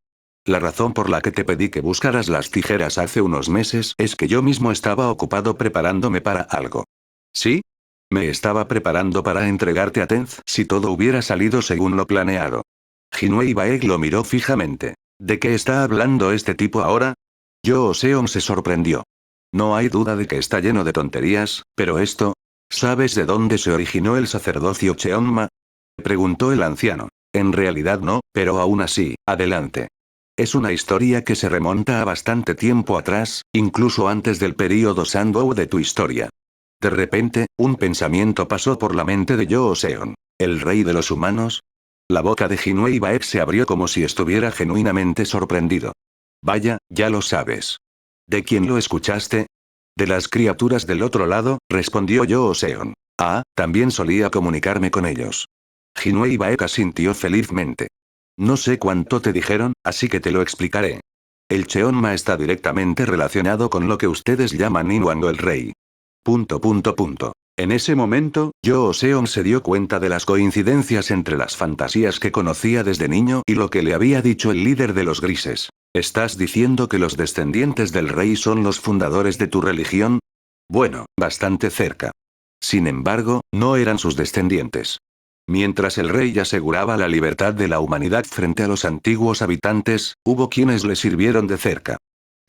La razón por la que te pedí que buscaras las tijeras hace unos meses es que yo mismo estaba ocupado preparándome para algo. ¿Sí? Me estaba preparando para entregarte a Tenz si todo hubiera salido según lo planeado. Jinwei Baek lo miró fijamente. ¿De qué está hablando este tipo ahora? Yo Seon se sorprendió. No hay duda de que está lleno de tonterías, pero esto... ¿Sabes de dónde se originó el sacerdocio Cheonma? Preguntó el anciano. En realidad no, pero aún así, adelante. Es una historia que se remonta a bastante tiempo atrás, incluso antes del período Sandou de tu historia. De repente, un pensamiento pasó por la mente de Yo Seon. ¿El rey de los humanos? La boca de Jinwei Baek se abrió como si estuviera genuinamente sorprendido. Vaya, ya lo sabes. ¿De quién lo escuchaste? De las criaturas del otro lado, respondió Yo Seon. Ah, también solía comunicarme con ellos. Jinwei Baek asintió felizmente. No sé cuánto te dijeron, así que te lo explicaré. El Cheonma está directamente relacionado con lo que ustedes llaman Inwan o el rey. ... En ese momento, Yo Seon se dio cuenta de las coincidencias entre las fantasías que conocía desde niño y lo que le había dicho el líder de los grises. ¿Estás diciendo que los descendientes del rey son los fundadores de tu religión? Bueno, bastante cerca. Sin embargo, no eran sus descendientes. Mientras el rey aseguraba la libertad de la humanidad frente a los antiguos habitantes, hubo quienes le sirvieron de cerca.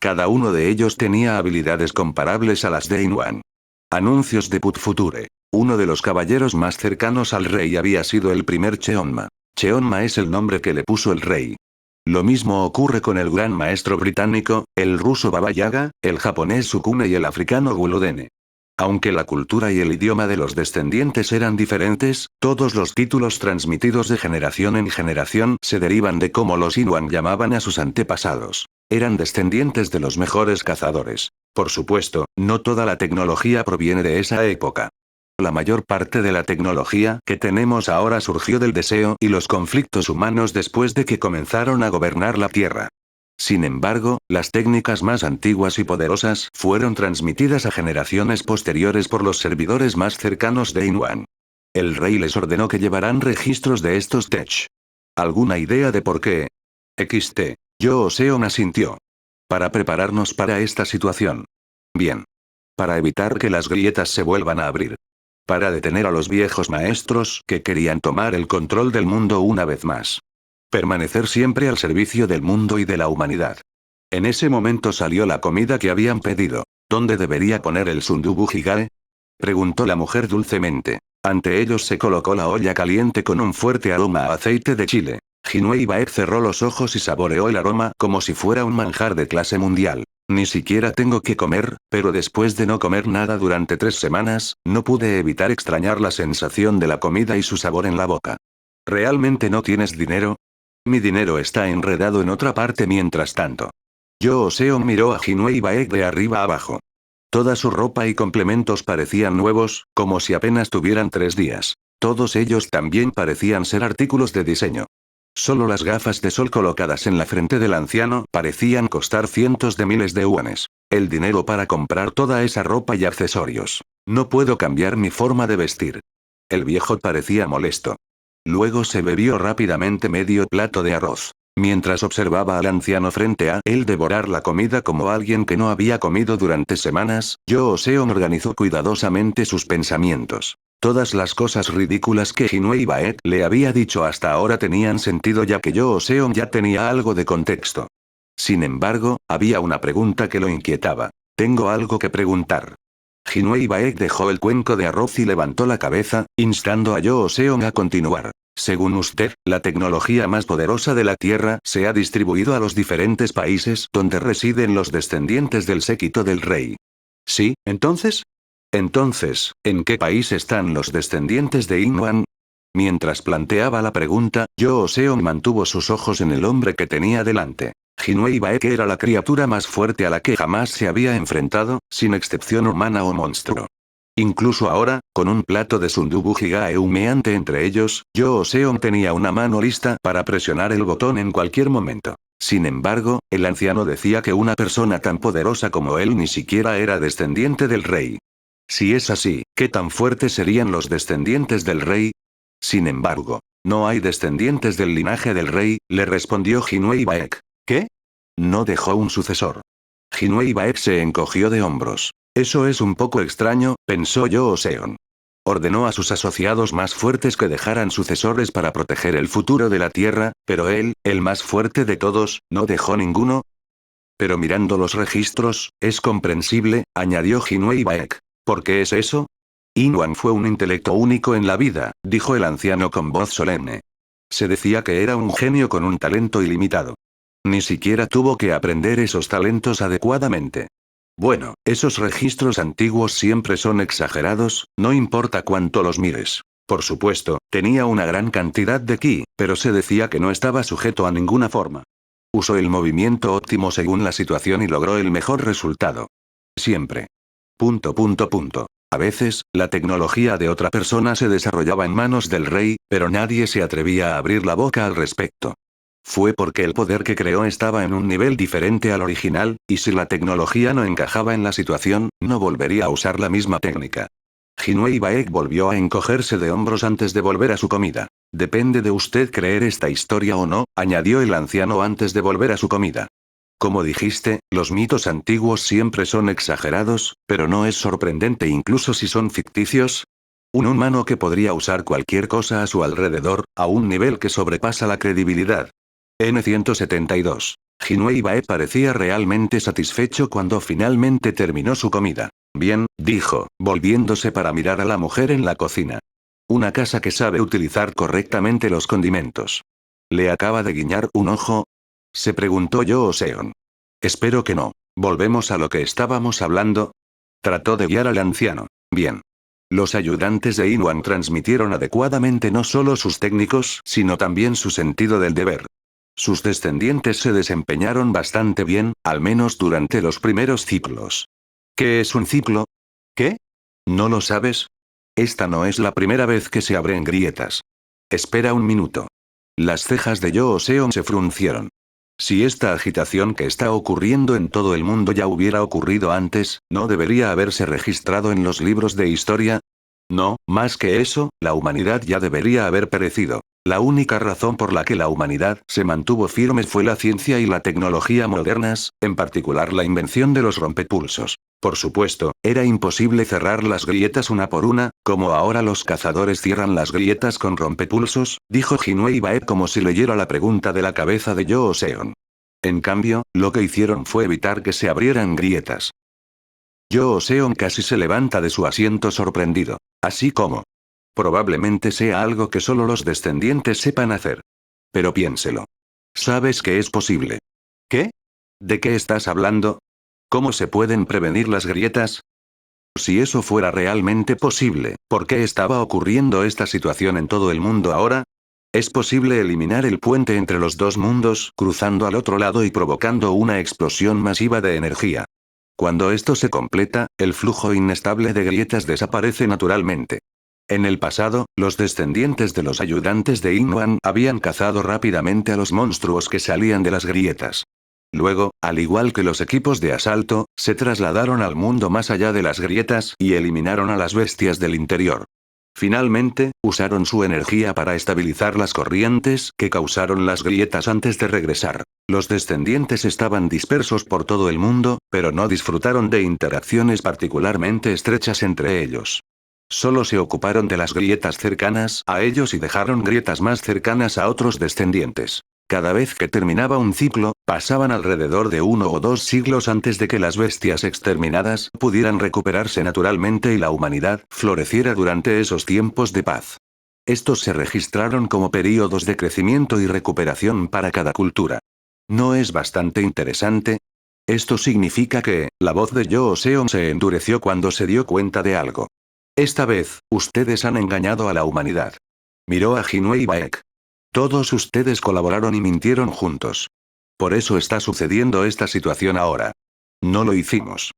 Cada uno de ellos tenía habilidades comparables a las de Inwan. Anuncios de Put Future. Uno de los caballeros más cercanos al rey había sido el primer Cheonma. Cheonma es el nombre que le puso el rey. Lo mismo ocurre con el gran maestro británico, el ruso Baba Yaga, el japonés Sukune y el africano Guludene. Aunque la cultura y el idioma de los descendientes eran diferentes, todos los títulos transmitidos de generación en generación se derivan de cómo los Inwan llamaban a sus antepasados. Eran descendientes de los mejores cazadores. Por supuesto, no toda la tecnología proviene de esa época. La mayor parte de la tecnología que tenemos ahora surgió del deseo y los conflictos humanos después de que comenzaron a gobernar la Tierra. Sin embargo, las técnicas más antiguas y poderosas fueron transmitidas a generaciones posteriores por los servidores más cercanos de Inwan. El rey les ordenó que llevaran registros de estos tech. ¿Alguna idea de por qué? XT. Yo Seon asintió. Para prepararnos para esta situación. Bien. Para evitar que las grietas se vuelvan a abrir. Para detener a los viejos maestros que querían tomar el control del mundo una vez más. Permanecer siempre al servicio del mundo y de la humanidad. En ese momento salió la comida que habían pedido. ¿Dónde debería poner el sundubu Higae? Preguntó la mujer dulcemente. Ante ellos se colocó la olla caliente con un fuerte aroma a aceite de chile. Jinwei Baek cerró los ojos y saboreó el aroma como si fuera un manjar de clase mundial. Ni siquiera tengo que comer, pero después de no comer nada durante 3 semanas, no pude evitar extrañar la sensación de la comida y su sabor en la boca. ¿Realmente no tienes dinero? Mi dinero está enredado en otra parte mientras tanto. Yo Seon miró a Jinwei Baek de arriba abajo. Toda su ropa y complementos parecían nuevos, como si apenas tuvieran 3 días. Todos ellos también parecían ser artículos de diseño. Solo las gafas de sol colocadas en la frente del anciano parecían costar cientos de miles de yuanes. El dinero para comprar toda esa ropa y accesorios. No puedo cambiar mi forma de vestir. El viejo parecía molesto. Luego se bebió rápidamente medio plato de arroz. Mientras observaba al anciano frente a él devorar la comida como alguien que no había comido durante semanas, Joseon organizó cuidadosamente sus pensamientos. Todas las cosas ridículas que Jinwei Baek le había dicho hasta ahora tenían sentido ya que Joseon ya tenía algo de contexto. Sin embargo, había una pregunta que lo inquietaba. Tengo algo que preguntar. Jinwei Baek dejó el cuenco de arroz y levantó la cabeza, instando a Joseon a continuar. Según usted, la tecnología más poderosa de la Tierra se ha distribuido a los diferentes países donde residen los descendientes del séquito del rey. ¿Sí, entonces? Entonces, ¿en qué país están los descendientes de Inwan? Mientras planteaba la pregunta, Joseon mantuvo sus ojos en el hombre que tenía delante. Jinwei Baek era la criatura más fuerte a la que jamás se había enfrentado, sin excepción humana o monstruo. Incluso ahora, con un plato de sundubu jigae humeante entre ellos, Joseon tenía una mano lista para presionar el botón en cualquier momento. Sin embargo, el anciano decía que una persona tan poderosa como él ni siquiera era descendiente del rey. Si es así, ¿qué tan fuertes serían los descendientes del rey? Sin embargo, no hay descendientes del linaje del rey, le respondió Jinwei Baek. ¿Qué? No dejó un sucesor. Jinwei Baek se encogió de hombros. Eso es un poco extraño, pensó Joseon. Ordenó a sus asociados más fuertes que dejaran sucesores para proteger el futuro de la Tierra, pero él, el más fuerte de todos, no dejó ninguno. Pero mirando los registros, es comprensible, añadió Jinwei Baek. ¿Por qué es eso? Inwan fue un intelecto único en la vida, dijo el anciano con voz solemne. Se decía que era un genio con un talento ilimitado. Ni siquiera tuvo que aprender esos talentos adecuadamente. Bueno, esos registros antiguos siempre son exagerados, no importa cuánto los mires. Por supuesto, tenía una gran cantidad de ki, pero se decía que no estaba sujeto a ninguna forma. Usó el movimiento óptimo según la situación y logró el mejor resultado. Siempre. A veces, la tecnología de otra persona se desarrollaba en manos del rey, pero nadie se atrevía a abrir la boca al respecto. Fue porque el poder que creó estaba en un nivel diferente al original, y si la tecnología no encajaba en la situación, no volvería a usar la misma técnica. Jinwei Baek volvió a encogerse de hombros antes de volver a su comida. Depende de usted creer esta historia o no, añadió el anciano antes de volver a su comida. Como dijiste, los mitos antiguos siempre son exagerados, pero no es sorprendente incluso si son ficticios. Un humano que podría usar cualquier cosa a su alrededor, a un nivel que sobrepasa la credibilidad. N172. Jinwei Baek parecía realmente satisfecho cuando finalmente terminó su comida. Bien, dijo, volviéndose para mirar a la mujer en la cocina. Una casa que sabe utilizar correctamente los condimentos. ¿Le acaba de guiñar un ojo? Se preguntó Joseon. Espero que no. ¿Volvemos a lo que estábamos hablando? Trató de guiar al anciano. Bien. Los ayudantes de Inwan transmitieron adecuadamente no solo sus técnicos, sino también su sentido del deber. Sus descendientes se desempeñaron bastante bien, al menos durante los primeros ciclos. ¿Qué es un ciclo? ¿Qué? ¿No lo sabes? Esta no es la primera vez que se abren grietas. Espera un minuto. Las cejas de Joseon se fruncieron. Si esta agitación que está ocurriendo en todo el mundo ya hubiera ocurrido antes, ¿no debería haberse registrado en los libros de historia? No, más que eso, la humanidad ya debería haber perecido. La única razón por la que la humanidad se mantuvo firme fue la ciencia y la tecnología modernas, en particular la invención de los rompepulsos. Por supuesto, era imposible cerrar las grietas una por una, como ahora los cazadores cierran las grietas con rompepulsos, dijo Jinwei Baek como si leyera la pregunta de la cabeza de Joseon. En cambio, lo que hicieron fue evitar que se abrieran grietas. Joseon casi se levanta de su asiento sorprendido. Así como. Probablemente sea algo que solo los descendientes sepan hacer. Pero piénselo. ¿Sabes que es posible? ¿Qué? ¿De qué estás hablando? ¿Cómo se pueden prevenir las grietas? Si eso fuera realmente posible, ¿por qué estaba ocurriendo esta situación en todo el mundo ahora? Es posible eliminar el puente entre los dos mundos, cruzando al otro lado y provocando una explosión masiva de energía. Cuando esto se completa, el flujo inestable de grietas desaparece naturalmente. En el pasado, los descendientes de los ayudantes de Inwan habían cazado rápidamente a los monstruos que salían de las grietas. Luego, al igual que los equipos de asalto, se trasladaron al mundo más allá de las grietas y eliminaron a las bestias del interior. Finalmente, usaron su energía para estabilizar las corrientes que causaron las grietas antes de regresar. Los descendientes estaban dispersos por todo el mundo, pero no disfrutaron de interacciones particularmente estrechas entre ellos. Solo se ocuparon de las grietas cercanas a ellos y dejaron grietas más cercanas a otros descendientes. Cada vez que terminaba un ciclo, pasaban alrededor de 1 o 2 siglos antes de que las bestias exterminadas pudieran recuperarse naturalmente y la humanidad floreciera durante esos tiempos de paz. Estos se registraron como períodos de crecimiento y recuperación para cada cultura. ¿No es bastante interesante? Esto significa que, la voz de Joseon se endureció cuando se dio cuenta de algo. Esta vez, ustedes han engañado a la humanidad. Miró a Jinwei Baek. Todos ustedes colaboraron y mintieron juntos. Por eso está sucediendo esta situación ahora. No lo hicimos.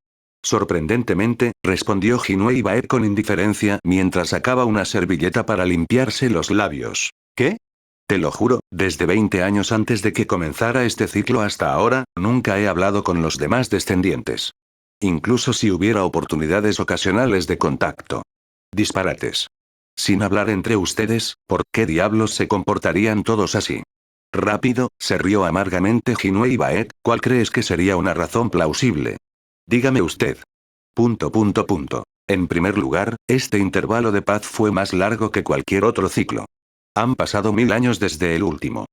Sorprendentemente, respondió Jinwei Baek con indiferencia mientras sacaba una servilleta para limpiarse los labios. ¿Qué? Te lo juro, desde 20 años antes de que comenzara este ciclo hasta ahora, nunca he hablado con los demás descendientes. Incluso si hubiera oportunidades ocasionales de contacto. Disparates. Sin hablar entre ustedes, ¿por qué diablos se comportarían todos así? Rápido, se rió amargamente Jinwei Baek, ¿cuál crees que sería una razón plausible? Dígame usted. En primer lugar, este intervalo de paz fue más largo que cualquier otro ciclo. Han pasado 1000 años desde el último.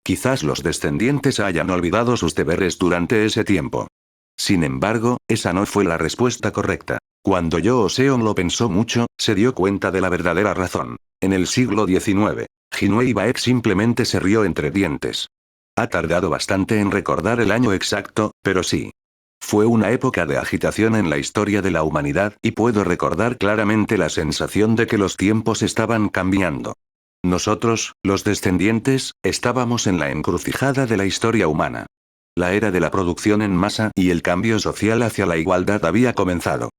Quizás los descendientes hayan olvidado sus deberes durante ese tiempo. Sin embargo, esa no fue la respuesta correcta. Cuando Joseon lo pensó mucho, se dio cuenta de la verdadera razón. En el siglo XIX, Jinwei Baek simplemente se rió entre dientes. Ha tardado bastante en recordar el año exacto, pero sí. Fue una época de agitación en la historia de la humanidad y puedo recordar claramente la sensación de que los tiempos estaban cambiando. Nosotros, los descendientes, estábamos en la encrucijada de la historia humana. La era de la producción en masa y el cambio social hacia la igualdad había comenzado.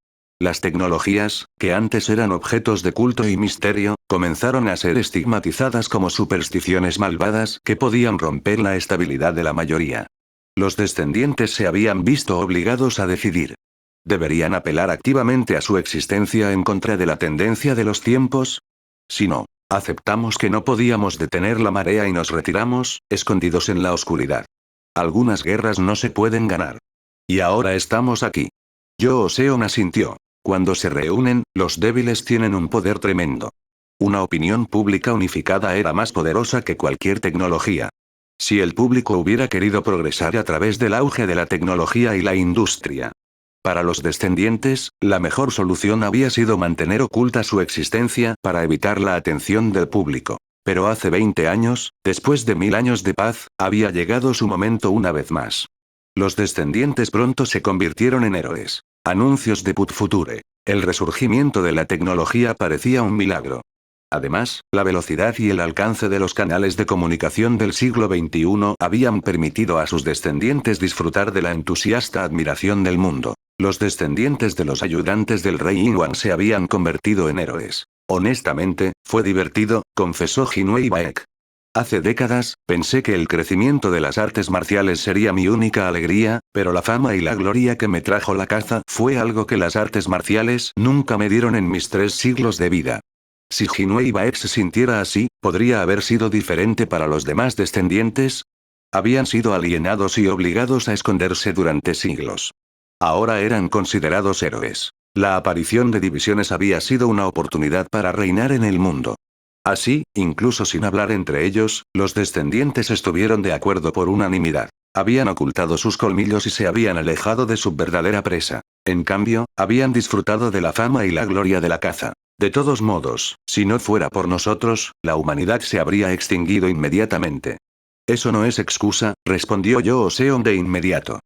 Las tecnologías, que antes eran objetos de culto y misterio, comenzaron a ser estigmatizadas como supersticiones malvadas que podían romper la estabilidad de la mayoría. Los descendientes se habían visto obligados a decidir. ¿Deberían apelar activamente a su existencia en contra de la tendencia de los tiempos? Si no, aceptamos que no podíamos detener la marea y nos retiramos, escondidos en la oscuridad. Algunas guerras no se pueden ganar. Y ahora estamos aquí. Joseon asintió. Cuando se reúnen, los débiles tienen un poder tremendo. Una opinión pública unificada era más poderosa que cualquier tecnología. Si el público hubiera querido progresar a través del auge de la tecnología y la industria. Para los descendientes, la mejor solución había sido mantener oculta su existencia para evitar la atención del público. Pero hace 20 años, después de 1000 años de paz, había llegado su momento una vez más. Los descendientes pronto se convirtieron en héroes. Anuncios de Put Future. El resurgimiento de la tecnología parecía un milagro. Además, la velocidad y el alcance de los canales de comunicación del siglo XXI habían permitido a sus descendientes disfrutar de la entusiasta admiración del mundo. Los descendientes de los ayudantes del rey Ingwan se habían convertido en héroes. Honestamente, fue divertido, confesó Jinwei Baek. Hace décadas, pensé que el crecimiento de las artes marciales sería mi única alegría, pero la fama y la gloria que me trajo la caza fue algo que las artes marciales nunca me dieron en mis 3 siglos de vida. Si Jinwei Baek se sintiera así, ¿podría haber sido diferente para los demás descendientes? Habían sido alienados y obligados a esconderse durante siglos. Ahora eran considerados héroes. La aparición de divisiones había sido una oportunidad para reinar en el mundo. Así, incluso sin hablar entre ellos, los descendientes estuvieron de acuerdo por unanimidad. Habían ocultado sus colmillos y se habían alejado de su verdadera presa. En cambio, habían disfrutado de la fama y la gloria de la caza. De todos modos, si no fuera por nosotros, la humanidad se habría extinguido inmediatamente. Eso no es excusa, respondió Joseon de inmediato.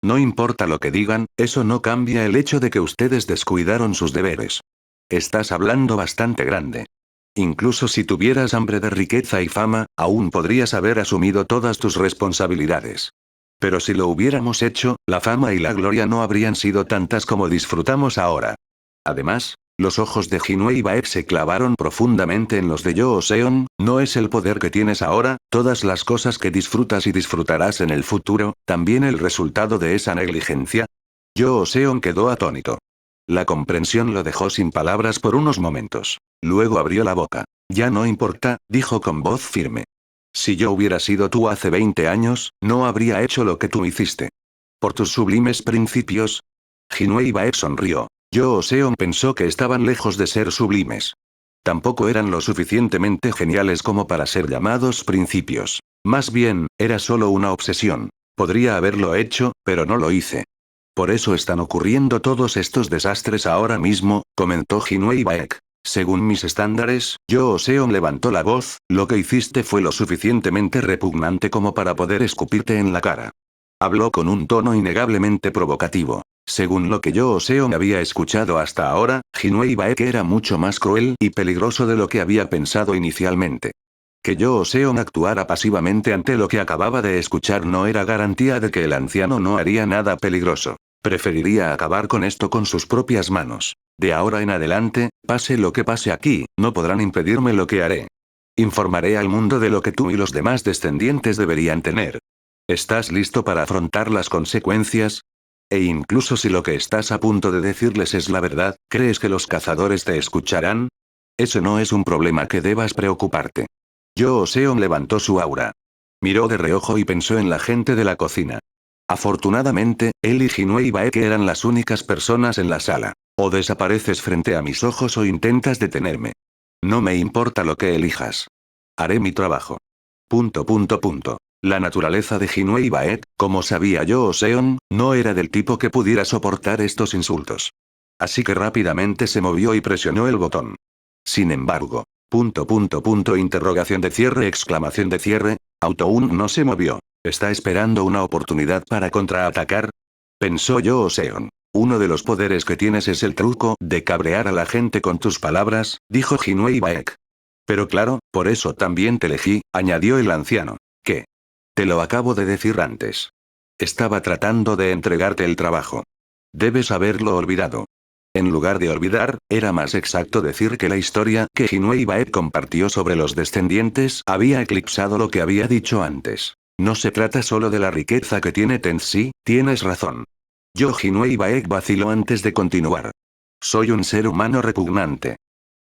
No importa lo que digan, eso no cambia el hecho de que ustedes descuidaron sus deberes. Estás hablando bastante grande. Incluso si tuvieras hambre de riqueza y fama, aún podrías haber asumido todas tus responsabilidades. Pero si lo hubiéramos hecho, la fama y la gloria no habrían sido tantas como disfrutamos ahora. Además, los ojos de Jinwei Baek se clavaron profundamente en los de Joseon, no es el poder que tienes ahora, todas las cosas que disfrutas y disfrutarás en el futuro, también el resultado de esa negligencia. Joseon quedó atónito. La comprensión lo dejó sin palabras por unos momentos. Luego abrió la boca. Ya no importa, dijo con voz firme. Si yo hubiera sido tú hace 20 años, no habría hecho lo que tú hiciste. ¿Por tus sublimes principios? Jinwei Baek sonrió. Yo Seon pensó que estaban lejos de ser sublimes. Tampoco eran lo suficientemente geniales como para ser llamados principios. Más bien, era solo una obsesión. Podría haberlo hecho, pero no lo hice. Por eso están ocurriendo todos estos desastres ahora mismo, comentó Jinwei Baek. Según mis estándares, Yo Seon levantó la voz, lo que hiciste fue lo suficientemente repugnante como para poder escupirte en la cara. Habló con un tono innegablemente provocativo. Según lo que Yo Seon había escuchado hasta ahora, Jinwei Baek era mucho más cruel y peligroso de lo que había pensado inicialmente. Que Yo Seon actuara pasivamente ante lo que acababa de escuchar no era garantía de que el anciano no haría nada peligroso. Preferiría acabar con esto con sus propias manos. De ahora en adelante, pase lo que pase aquí, no podrán impedirme lo que haré. Informaré al mundo de lo que tú y los demás descendientes deberían tener. ¿Estás listo para afrontar las consecuencias? E incluso si lo que estás a punto de decirles es la verdad, ¿crees que los cazadores te escucharán? Eso no es un problema que debas preocuparte. Yo Seon levantó su aura. Miró de reojo y pensó en la gente de la cocina. Afortunadamente, él y Jinwei Baek eran las únicas personas en la sala. O desapareces frente a mis ojos o intentas detenerme. No me importa lo que elijas. Haré mi trabajo. Punto. La naturaleza de Jinwei Baek, como sabía Yo Seon, no era del tipo que pudiera soportar estos insultos. Así que rápidamente se movió y presionó el botón. Sin embargo, interrogación de cierre, exclamación de cierre, Autoun no se movió. ¿Está esperando una oportunidad para contraatacar? Pensó Yo Seon. Uno de los poderes que tienes es el truco de cabrear a la gente con tus palabras, dijo Jinwei Baek. Pero claro, por eso también te elegí, añadió el anciano. ¿Qué? Te lo acabo de decir antes. Estaba tratando de entregarte el trabajo. Debes haberlo olvidado. En lugar de olvidar, era más exacto decir que la historia que Jinwei Baek compartió sobre los descendientes había eclipsado lo que había dicho antes. No se trata solo de la riqueza que tiene Tenzin, tienes razón. Yo Jinwei Baek vaciló antes de continuar. Soy un ser humano repugnante.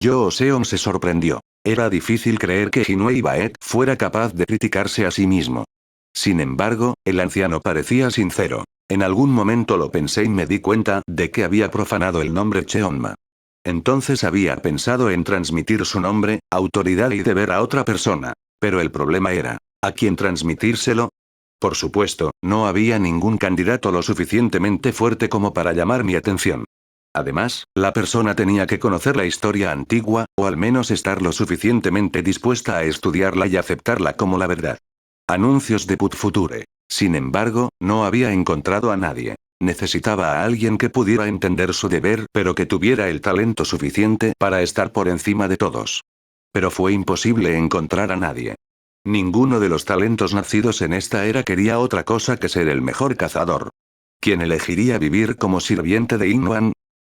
Yo Seon se sorprendió. Era difícil creer que Jinwei Baek fuera capaz de criticarse a sí mismo. Sin embargo, el anciano parecía sincero. En algún momento lo pensé y me di cuenta de que había profanado el nombre Cheonma. Entonces había pensado en transmitir su nombre, autoridad y deber a otra persona. Pero el problema era, ¿a quién transmitírselo? Por supuesto, no había ningún candidato lo suficientemente fuerte como para llamar mi atención. Además, la persona tenía que conocer la historia antigua, o al menos estar lo suficientemente dispuesta a estudiarla y aceptarla como la verdad. Anuncios de Put Future. Sin embargo, no había encontrado a nadie. Necesitaba a alguien que pudiera entender su deber, pero que tuviera el talento suficiente para estar por encima de todos. Pero fue imposible encontrar a nadie. Ninguno de los talentos nacidos en esta era quería otra cosa que ser el mejor cazador. ¿Quién elegiría vivir como sirviente de Inwan?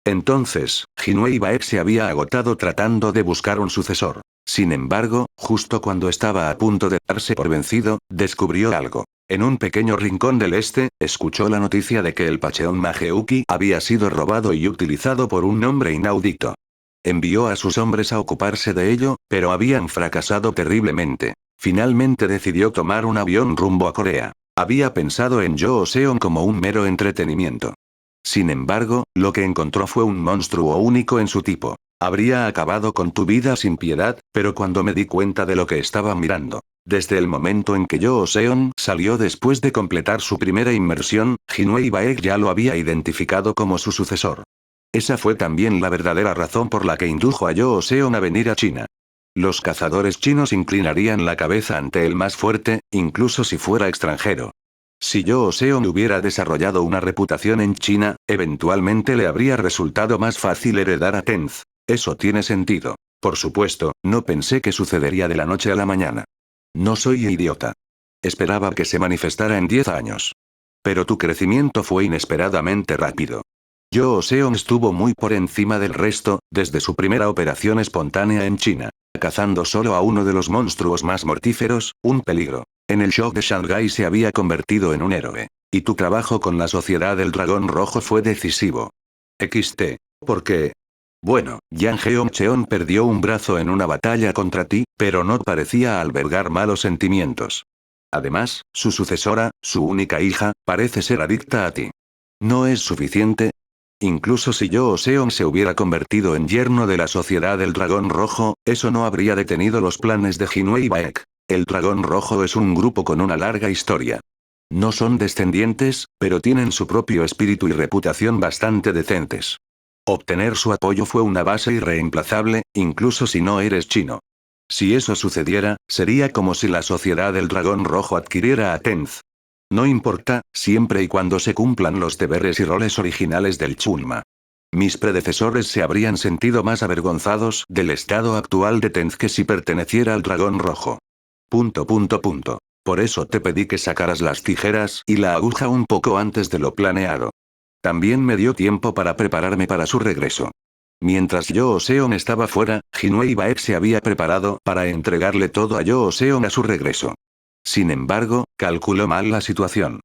Entonces, Jinwei Baek se había agotado tratando de buscar un sucesor. Sin embargo, justo cuando estaba a punto de darse por vencido, descubrió algo. En un pequeño rincón del este, escuchó la noticia de que el Pacheon Mageuki había sido robado y utilizado por un hombre inaudito. Envió a sus hombres a ocuparse de ello, pero habían fracasado terriblemente. Finalmente decidió tomar un avión rumbo a Corea. Había pensado en Yo Seon como un mero entretenimiento. Sin embargo, lo que encontró fue un monstruo único en su tipo. Habría acabado con tu vida sin piedad, pero cuando me di cuenta de lo que estaba mirando. Desde el momento en que Yo Seon salió después de completar su primera inmersión, Jinwei Baek ya lo había identificado como su sucesor. Esa fue también la verdadera razón por la que indujo a Yo Seon a venir a China. Los cazadores chinos inclinarían la cabeza ante el más fuerte, incluso si fuera extranjero. Si Yo Seon hubiera desarrollado una reputación en China, eventualmente le habría resultado más fácil heredar a Tenz. Eso tiene sentido. Por supuesto, no pensé que sucedería de la noche a la mañana. No soy idiota. Esperaba que se manifestara en 10 años. Pero tu crecimiento fue inesperadamente rápido. Yo Seon estuvo muy por encima del resto, desde su primera operación espontánea en China, cazando solo a uno de los monstruos más mortíferos, un peligro. En el shock de Shanghái se había convertido en un héroe. Y tu trabajo con la Sociedad del Dragón Rojo fue decisivo. XT. ¿Por qué? Bueno, Yang Jeong-cheon perdió un brazo en una batalla contra ti, pero no parecía albergar malos sentimientos. Además, su sucesora, su única hija, parece ser adicta a ti. ¿No es suficiente? Incluso si Yoo Seon se hubiera convertido en yerno de la Sociedad del Dragón Rojo, eso no habría detenido los planes de Jinwei Baek. El Dragón Rojo es un grupo con una larga historia. No son descendientes, pero tienen su propio espíritu y reputación bastante decentes. Obtener su apoyo fue una base irreemplazable, incluso si no eres chino. Si eso sucediera, sería como si la Sociedad del Dragón Rojo adquiriera a Tenz. No importa, siempre y cuando se cumplan los deberes y roles originales del Chunma. Mis predecesores se habrían sentido más avergonzados del estado actual de Tenz que si perteneciera al Dragón Rojo. Punto punto punto. Por eso te pedí que sacaras las tijeras y la aguja un poco antes de lo planeado. También me dio tiempo para prepararme para su regreso. Mientras Yoo Seon estaba fuera, Jinwei Baek se había preparado para entregarle todo a Yoo Seon a su regreso. Sin embargo, calculó mal la situación.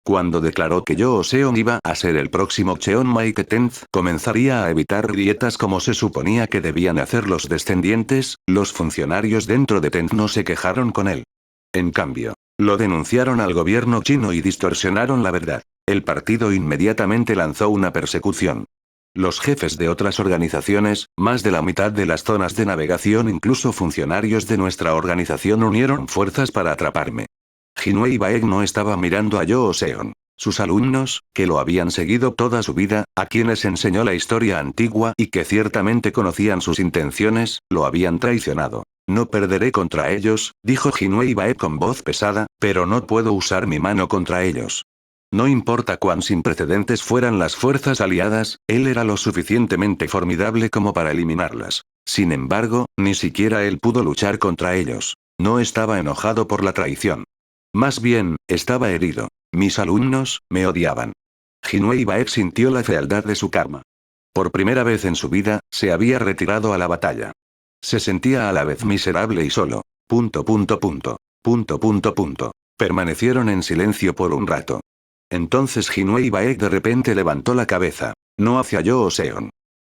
Cuando declaró que Yoo Seon iba a ser el próximo Cheonma y que Tenz comenzaría a evitar grietas como se suponía que debían hacer los descendientes, los funcionarios dentro de Tenz no se quejaron con él. En cambio, lo denunciaron al gobierno chino y distorsionaron la verdad. El partido inmediatamente lanzó una persecución. Los jefes de otras organizaciones, más de la mitad de las zonas de navegación, incluso funcionarios de nuestra organización unieron fuerzas para atraparme. Jinwei Baek no estaba mirando a Yoo Seon. Sus alumnos, que lo habían seguido toda su vida, a quienes enseñó la historia antigua y que ciertamente conocían sus intenciones, lo habían traicionado. No perderé contra ellos, dijo Jinwei Baek con voz pesada, pero no puedo usar mi mano contra ellos. No importa cuán sin precedentes fueran las fuerzas aliadas, él era lo suficientemente formidable como para eliminarlas. Sin embargo, ni siquiera él pudo luchar contra ellos. No estaba enojado por la traición. Más bien, estaba herido. Mis alumnos, me odiaban. Jinwei Baek sintió la fealdad de su karma. Por primera vez en su vida, se había retirado a la batalla. Se sentía a la vez miserable y solo. Punto punto punto. Punto punto punto. Permanecieron en silencio por un rato. Entonces Jinwei Baek de repente levantó la cabeza. No hacia Yoo Seon.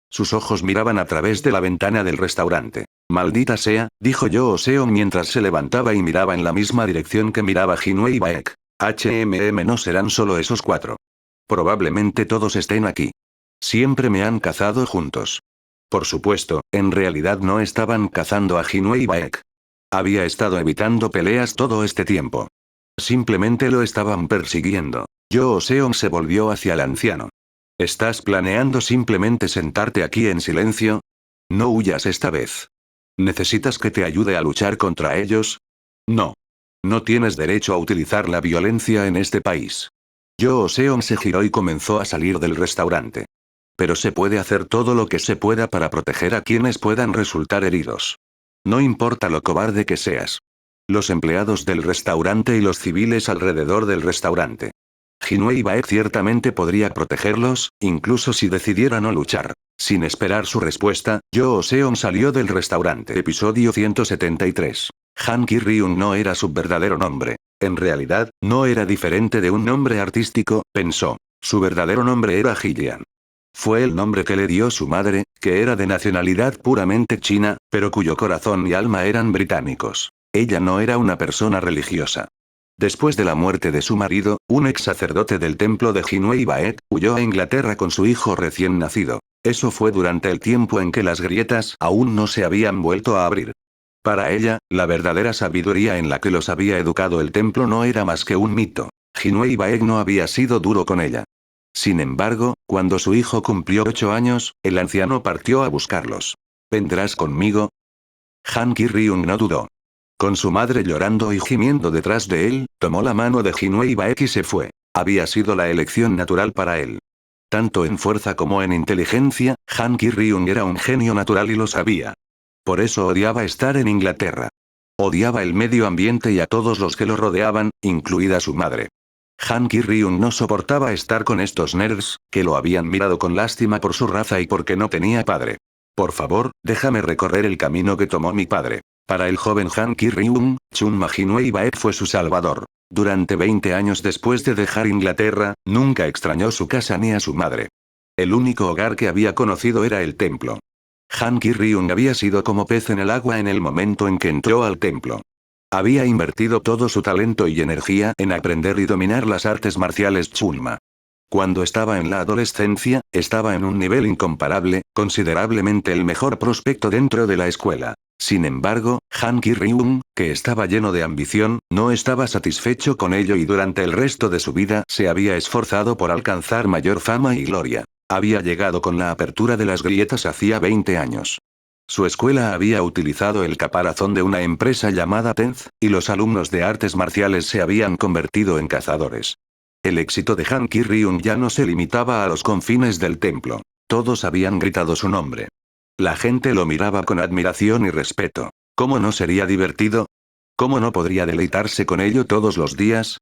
Sus ojos miraban a través de la ventana del restaurante. Maldita sea, dijo Yoo Seon mientras se levantaba y miraba en la misma dirección que miraba Jinwei Baek. No serán solo esos 4. Probablemente todos estén aquí. Siempre me han cazado juntos. Por supuesto, en realidad no estaban cazando a Jinwei Baek. Había estado evitando peleas todo este tiempo. Simplemente lo estaban persiguiendo. Yoo Seon se volvió hacia el anciano. ¿Estás planeando simplemente sentarte aquí en silencio? No huyas esta vez. ¿Necesitas que te ayude a luchar contra ellos? No. No tienes derecho a utilizar la violencia en este país. Yoo Seon se giró y comenzó a salir del restaurante. Pero se puede hacer todo lo que se pueda para proteger a quienes puedan resultar heridos. No importa lo cobarde que seas. Los empleados del restaurante y los civiles alrededor del restaurante. Jinwei Baek ciertamente podría protegerlos, incluso si decidiera no luchar. Sin esperar su respuesta, Yoo Seon salió del restaurante. Episodio 173. Han Ki-ryun no era su verdadero nombre. En realidad, no era diferente de un nombre artístico, pensó. Su verdadero nombre era Jilian. Fue el nombre que le dio su madre, que era de nacionalidad puramente china, pero cuyo corazón y alma eran británicos. Ella no era una persona religiosa. Después de la muerte de su marido, un ex sacerdote del templo de Jinwei Baek, huyó a Inglaterra con su hijo recién nacido. Eso fue durante el tiempo en que las grietas aún no se habían vuelto a abrir. Para ella, la verdadera sabiduría en la que los había educado el templo no era más que un mito. Jinwei Baek no había sido duro con ella. Sin embargo, cuando su hijo cumplió 8 años, el anciano partió a buscarlos. ¿Vendrás conmigo? Han Ki-ryun no dudó. Con su madre llorando y gimiendo detrás de él, tomó la mano de Jinwei Baek y se fue. Había sido la elección natural para él. Tanto en fuerza como en inteligencia, Han Ki-ryun era un genio natural y lo sabía. Por eso odiaba estar en Inglaterra. Odiaba el medio ambiente y a todos los que lo rodeaban, incluida su madre. Han Ki-ryun no soportaba estar con estos nerds, que lo habían mirado con lástima por su raza y porque no tenía padre. Por favor, déjame recorrer el camino que tomó mi padre. Para el joven Han Ki-ryun, Chunma Jinwei Baek fue su salvador. Durante 20 años después de dejar Inglaterra, nunca extrañó su casa ni a su madre. El único hogar que había conocido era el templo. Han Ki-ryung había sido como pez en el agua en el momento en que entró al templo. Había invertido todo su talento y energía en aprender y dominar las artes marciales Chunma. Cuando estaba en la adolescencia, estaba en un nivel incomparable, considerablemente el mejor prospecto dentro de la escuela. Sin embargo, Han Ki-ryung, que estaba lleno de ambición, no estaba satisfecho con ello y durante el resto de su vida se había esforzado por alcanzar mayor fama y gloria. Había llegado con la apertura de las grietas hacía 20 años. Su escuela había utilizado el caparazón de una empresa llamada Tenz, y los alumnos de artes marciales se habían convertido en cazadores. El éxito de Han Ki-ryung ya no se limitaba a los confines del templo. Todos habían gritado su nombre. La gente lo miraba con admiración y respeto. ¿Cómo no sería divertido? ¿Cómo no podría deleitarse con ello todos los días?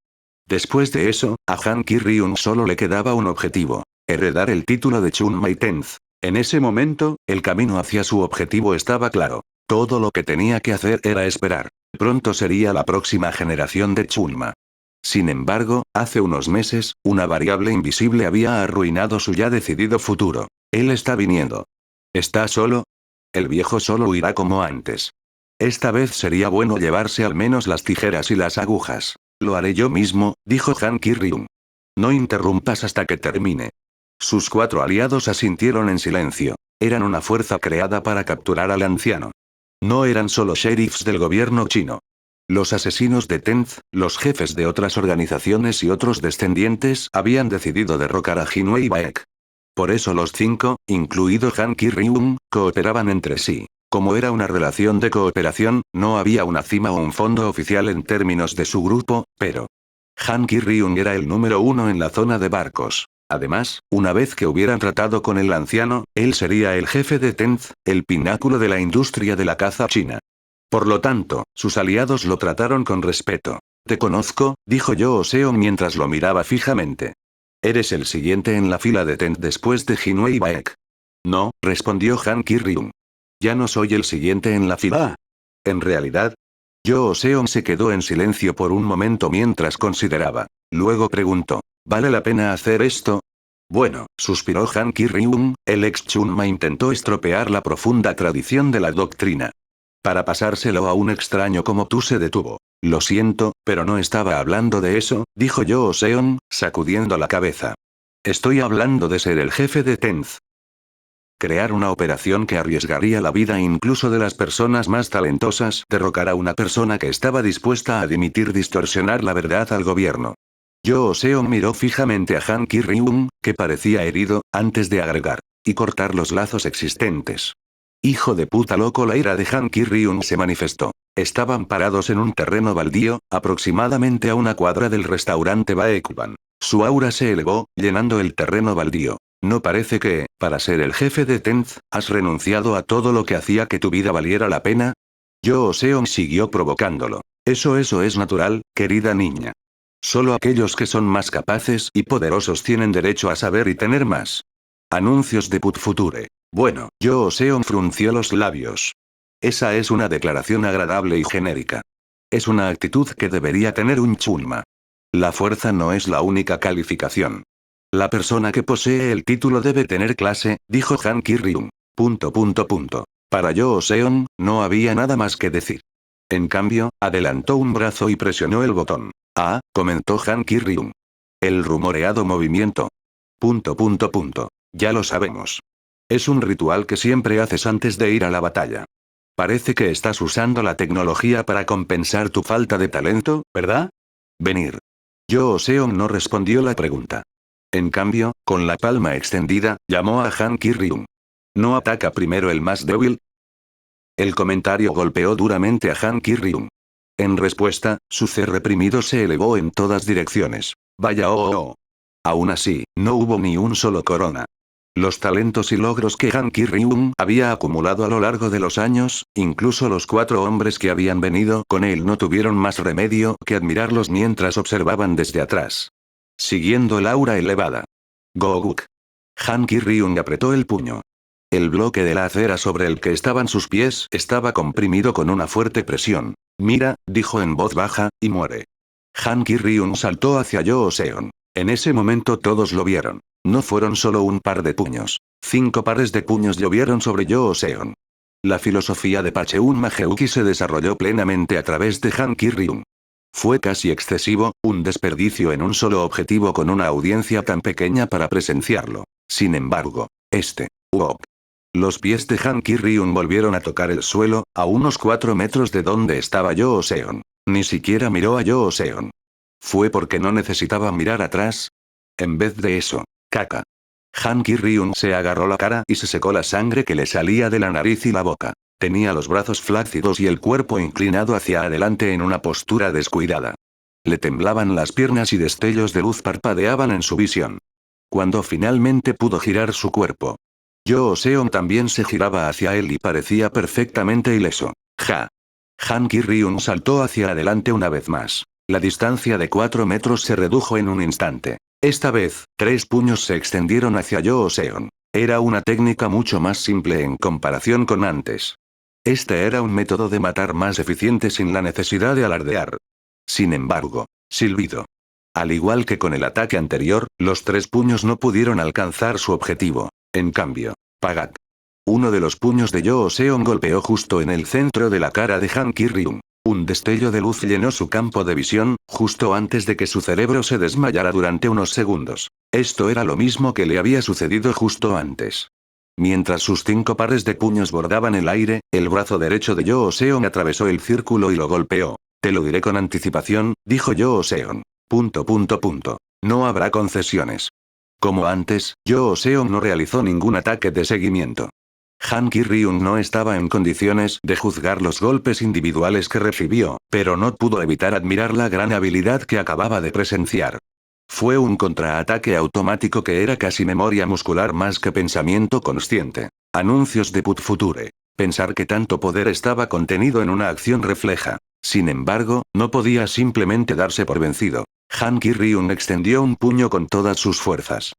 Después de eso, a Han Ki-ryung solo le quedaba un objetivo: heredar el título de Chunmai Tenz. En ese momento, el camino hacia su objetivo estaba claro. Todo lo que tenía que hacer era esperar. Pronto sería la próxima generación de Chunma. Sin embargo, hace unos meses, una variable invisible había arruinado su ya decidido futuro. Él está viniendo. ¿Está solo? El viejo solo huirá como antes. Esta vez sería bueno llevarse al menos las tijeras y las agujas. Lo haré yo mismo, dijo Han Ki-ryung. No interrumpas hasta que termine. Sus 4 aliados asintieron en silencio. Eran una fuerza creada para capturar al anciano. No eran solo sheriffs del gobierno chino. Los asesinos de Tenz, los jefes de otras organizaciones y otros descendientes habían decidido derrocar a Jinwei Baek. Por eso los 5, incluido Han Ki-ryung, cooperaban entre sí. Como era una relación de cooperación, no había una cima o un fondo oficial en términos de su grupo, pero Han Ki-ryung era el número 1 en la zona de barcos. Además, una vez que hubieran tratado con el anciano, él sería el jefe de Tenz, el pináculo de la industria de la caza china. Por lo tanto, sus aliados lo trataron con respeto. Te conozco, dijo Yoo Seong mientras lo miraba fijamente. Eres el siguiente en la fila de Tenz después de Jinwei Baek. No, respondió Han Ki-ryung. Ya no soy el siguiente en la fila. En realidad, Yoo Seong se quedó en silencio por un momento mientras consideraba. Luego preguntó, ¿vale la pena hacer esto? Bueno, suspiró Han Ki-ryung, el ex Chunma intentó estropear la profunda tradición de la doctrina. Para pasárselo a un extraño como tú se detuvo. Lo siento, pero no estaba hablando de eso, dijo Yoo Seong, sacudiendo la cabeza. Estoy hablando de ser el jefe de Tenz. Crear una operación que arriesgaría la vida incluso de las personas más talentosas, derrocar a una persona que estaba dispuesta a distorsionar la verdad al gobierno. Yoo Seong miró fijamente a Han Ki-ryung, que parecía herido, antes de agregar. Y cortar los lazos existentes. Hijo de puta loco, la ira de Han Ki-ryung se manifestó. Estaban parados en un terreno baldío, aproximadamente a una cuadra del restaurante Baekban. Su aura se elevó, llenando el terreno baldío. No parece que, para ser el jefe de Tenz, has renunciado a todo lo que hacía que tu vida valiera la pena. Yoo Seong siguió provocándolo. Eso es natural, querida niña. Solo aquellos que son más capaces y poderosos tienen derecho a saber y tener más. Anuncios de Put Future. Bueno, Yoo Seong frunció los labios. Esa es una declaración agradable y genérica. Es una actitud que debería tener un Chunma. La fuerza no es la única calificación. La persona que posee el título debe tener clase, dijo Han Ki-ryung. Para Yoo Seong, no había nada más que decir. En cambio, adelantó un brazo y presionó el botón. Ah, comentó Han Ki-ryung. El rumoreado movimiento. Ya lo sabemos. Es un ritual que siempre haces antes de ir a la batalla. Parece que estás usando la tecnología para compensar tu falta de talento, ¿verdad? Venir. Yoo Seong no respondió la pregunta. En cambio, con la palma extendida, llamó a Han Ki-ryung. ¿No ataca primero el más débil? El comentario golpeó duramente a Han Ki-ryung. En respuesta, su ser reprimido se elevó en todas direcciones. Vaya oh. Aún así, no hubo ni un solo corona. Los talentos y logros que Han Ki-ryung había acumulado a lo largo de los años, incluso los 4 hombres que habían venido con él no tuvieron más remedio que admirarlos mientras observaban desde atrás. Siguiendo el aura elevada. Goguk. Han Ki-ryung apretó el puño. El bloque de la acera sobre el que estaban sus pies estaba comprimido con una fuerte presión. Mira, dijo en voz baja, y muere. Han Ki-ryung saltó hacia Yoo Seong. En ese momento todos lo vieron. No fueron solo un par de puños. 5 pares de puños llovieron sobre Yoo-seon. La filosofía de Pacheon Mageuki se desarrolló plenamente a través de Han Ki-ryung. Fue casi excesivo, un desperdicio en un solo objetivo con una audiencia tan pequeña para presenciarlo. Sin embargo, Uok. Los pies de Han Ki-ryung volvieron a tocar el suelo, a unos 4 metros de donde estaba Yoo-seon. Ni siquiera miró a Yoo-seon. ¿Fue porque no necesitaba mirar atrás? En vez de eso, caca. Han Ki-ryung se agarró la cara y se secó la sangre que le salía de la nariz y la boca. Tenía los brazos flácidos y el cuerpo inclinado hacia adelante en una postura descuidada. Le temblaban las piernas y destellos de luz parpadeaban en su visión. Cuando finalmente pudo girar su cuerpo, Yoo-seon también se giraba hacia él y parecía perfectamente ileso. Ja. Han Ki-ryung saltó hacia adelante una vez más. La distancia de 4 metros se redujo en un instante. Esta vez, 3 puños se extendieron hacia Yoo-seon. Era una técnica mucho más simple en comparación con antes. Este era un método de matar más eficiente sin la necesidad de alardear. Sin embargo, silbido. Al igual que con el ataque anterior, los 3 puños no pudieron alcanzar su objetivo. En cambio, Pagat. Uno de los puños de Yoo-seon golpeó justo en el centro de la cara de Han Ki-ryung. Un destello de luz llenó su campo de visión, justo antes de que su cerebro se desmayara durante unos segundos. Esto era lo mismo que le había sucedido justo antes. Mientras sus 5 pares de puños bordaban el aire, el brazo derecho de Yoo-seon atravesó el círculo y lo golpeó. Te lo diré con anticipación, dijo Yoo-seon. ... No habrá concesiones. Como antes, Yoo-seon no realizó ningún ataque de seguimiento. Han Ki-ryung no estaba en condiciones de juzgar los golpes individuales que recibió, pero no pudo evitar admirar la gran habilidad que acababa de presenciar. Fue un contraataque automático que era casi memoria muscular más que pensamiento consciente. Anuncios de Put Future. Pensar que tanto poder estaba contenido en una acción refleja. Sin embargo, no podía simplemente darse por vencido. Han Ki-ryung extendió un puño con todas sus fuerzas.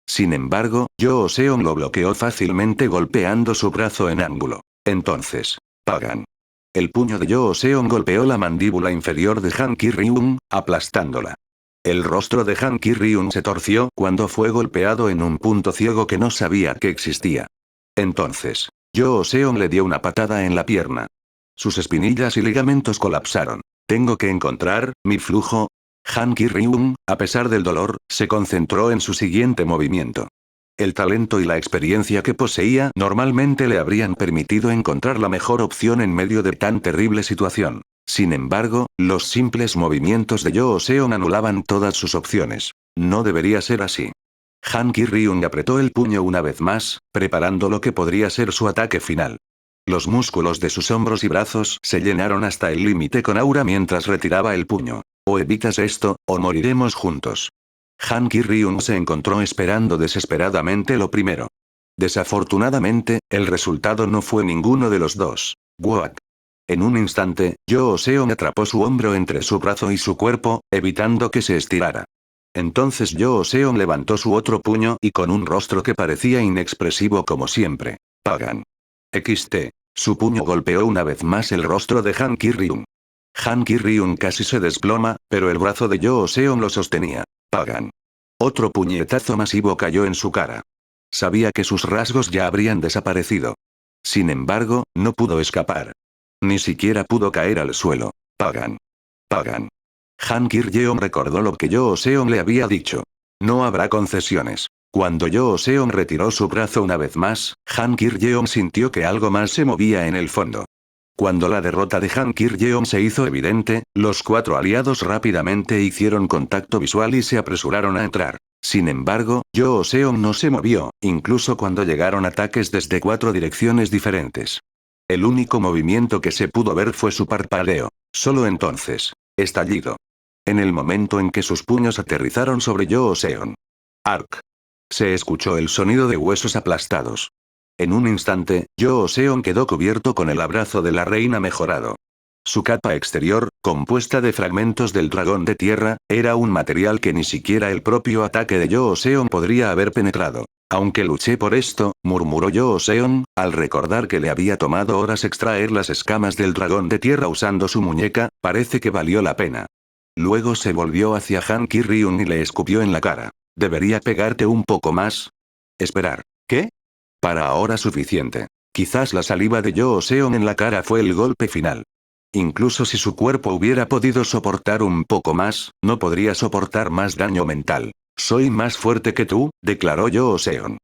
Sin embargo, Yoo-seon lo bloqueó fácilmente golpeando su brazo en ángulo. Entonces, Pagan. El puño de Yoo-seon golpeó la mandíbula inferior de Han Ki-ryung, aplastándola. El rostro de Han Ki-ryung se torció cuando fue golpeado en un punto ciego que no sabía que existía. Entonces, Yoo-seon le dio una patada en la pierna. Sus espinillas y ligamentos colapsaron. Tengo que encontrar mi flujo. Han Ki-ryung, a pesar del dolor, se concentró en su siguiente movimiento. El talento y la experiencia que poseía normalmente le habrían permitido encontrar la mejor opción en medio de tan terrible situación. Sin embargo, los simples movimientos de Yoo-seon anulaban todas sus opciones. No debería ser así. Han Ki-ryung apretó el puño una vez más, preparando lo que podría ser su ataque final. Los músculos de sus hombros y brazos se llenaron hasta el límite con aura mientras retiraba el puño. O evitas esto, o moriremos juntos. Han Ki-ryung se encontró esperando desesperadamente lo primero. Desafortunadamente, el resultado no fue ninguno de los dos. Guak. En un instante, Yoo-seon atrapó su hombro entre su brazo y su cuerpo, evitando que se estirara. Entonces Yoo-seon levantó su otro puño y con un rostro que parecía inexpresivo como siempre. Pagan. XT. Su puño golpeó una vez más el rostro de Han Ki-ryung. Han Ki-ryung casi se desploma, pero el brazo de Yoo-seon lo sostenía. Pagan. Otro puñetazo masivo cayó en su cara. Sabía que sus rasgos ya habrían desaparecido. Sin embargo, no pudo escapar. Ni siquiera pudo caer al suelo. Pagan. Pagan. Han Ki-ryung recordó lo que Yoo-seon le había dicho. No habrá concesiones. Cuando Yoo-seon retiró su brazo una vez más, Han Ki-ryung sintió que algo más se movía en el fondo. Cuando la derrota de Han Ki-ryung se hizo evidente, los 4 aliados rápidamente hicieron contacto visual y se apresuraron a entrar. Sin embargo, Yoo-seon no se movió, incluso cuando llegaron ataques desde 4 direcciones diferentes. El único movimiento que se pudo ver fue su parpadeo. Solo entonces. Estallido. En el momento en que sus puños aterrizaron sobre Yoo-seon. Arc. Se escuchó el sonido de huesos aplastados. En un instante, Yoo-seon quedó cubierto con el abrazo de la reina mejorado. Su capa exterior, compuesta de fragmentos del dragón de tierra, era un material que ni siquiera el propio ataque de Yoo-seon podría haber penetrado. Aunque luché por esto, murmuró Yoo-seon, al recordar que le había tomado horas extraer las escamas del dragón de tierra usando su muñeca, parece que valió la pena. Luego se volvió hacia Han Ki-ryung y le escupió en la cara. ¿Debería pegarte un poco más? Esperar. ¿Qué? Para ahora suficiente. Quizás la saliva de Yoo Seon en la cara fue el golpe final. Incluso si su cuerpo hubiera podido soportar un poco más, no podría soportar más daño mental. Soy más fuerte que tú, declaró Yoo Seon.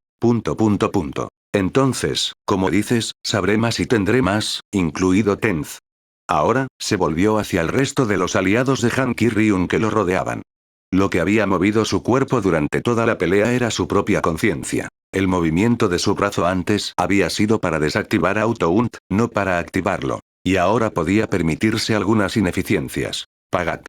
Entonces, como dices, sabré más y tendré más, incluido Tenz. Ahora, se volvió hacia el resto de los aliados de Han Ki-ryun que lo rodeaban. Lo que había movido su cuerpo durante toda la pelea era su propia conciencia. El movimiento de su brazo antes había sido para desactivar Auto-Unt, no para activarlo. Y ahora podía permitirse algunas ineficiencias. Pagat.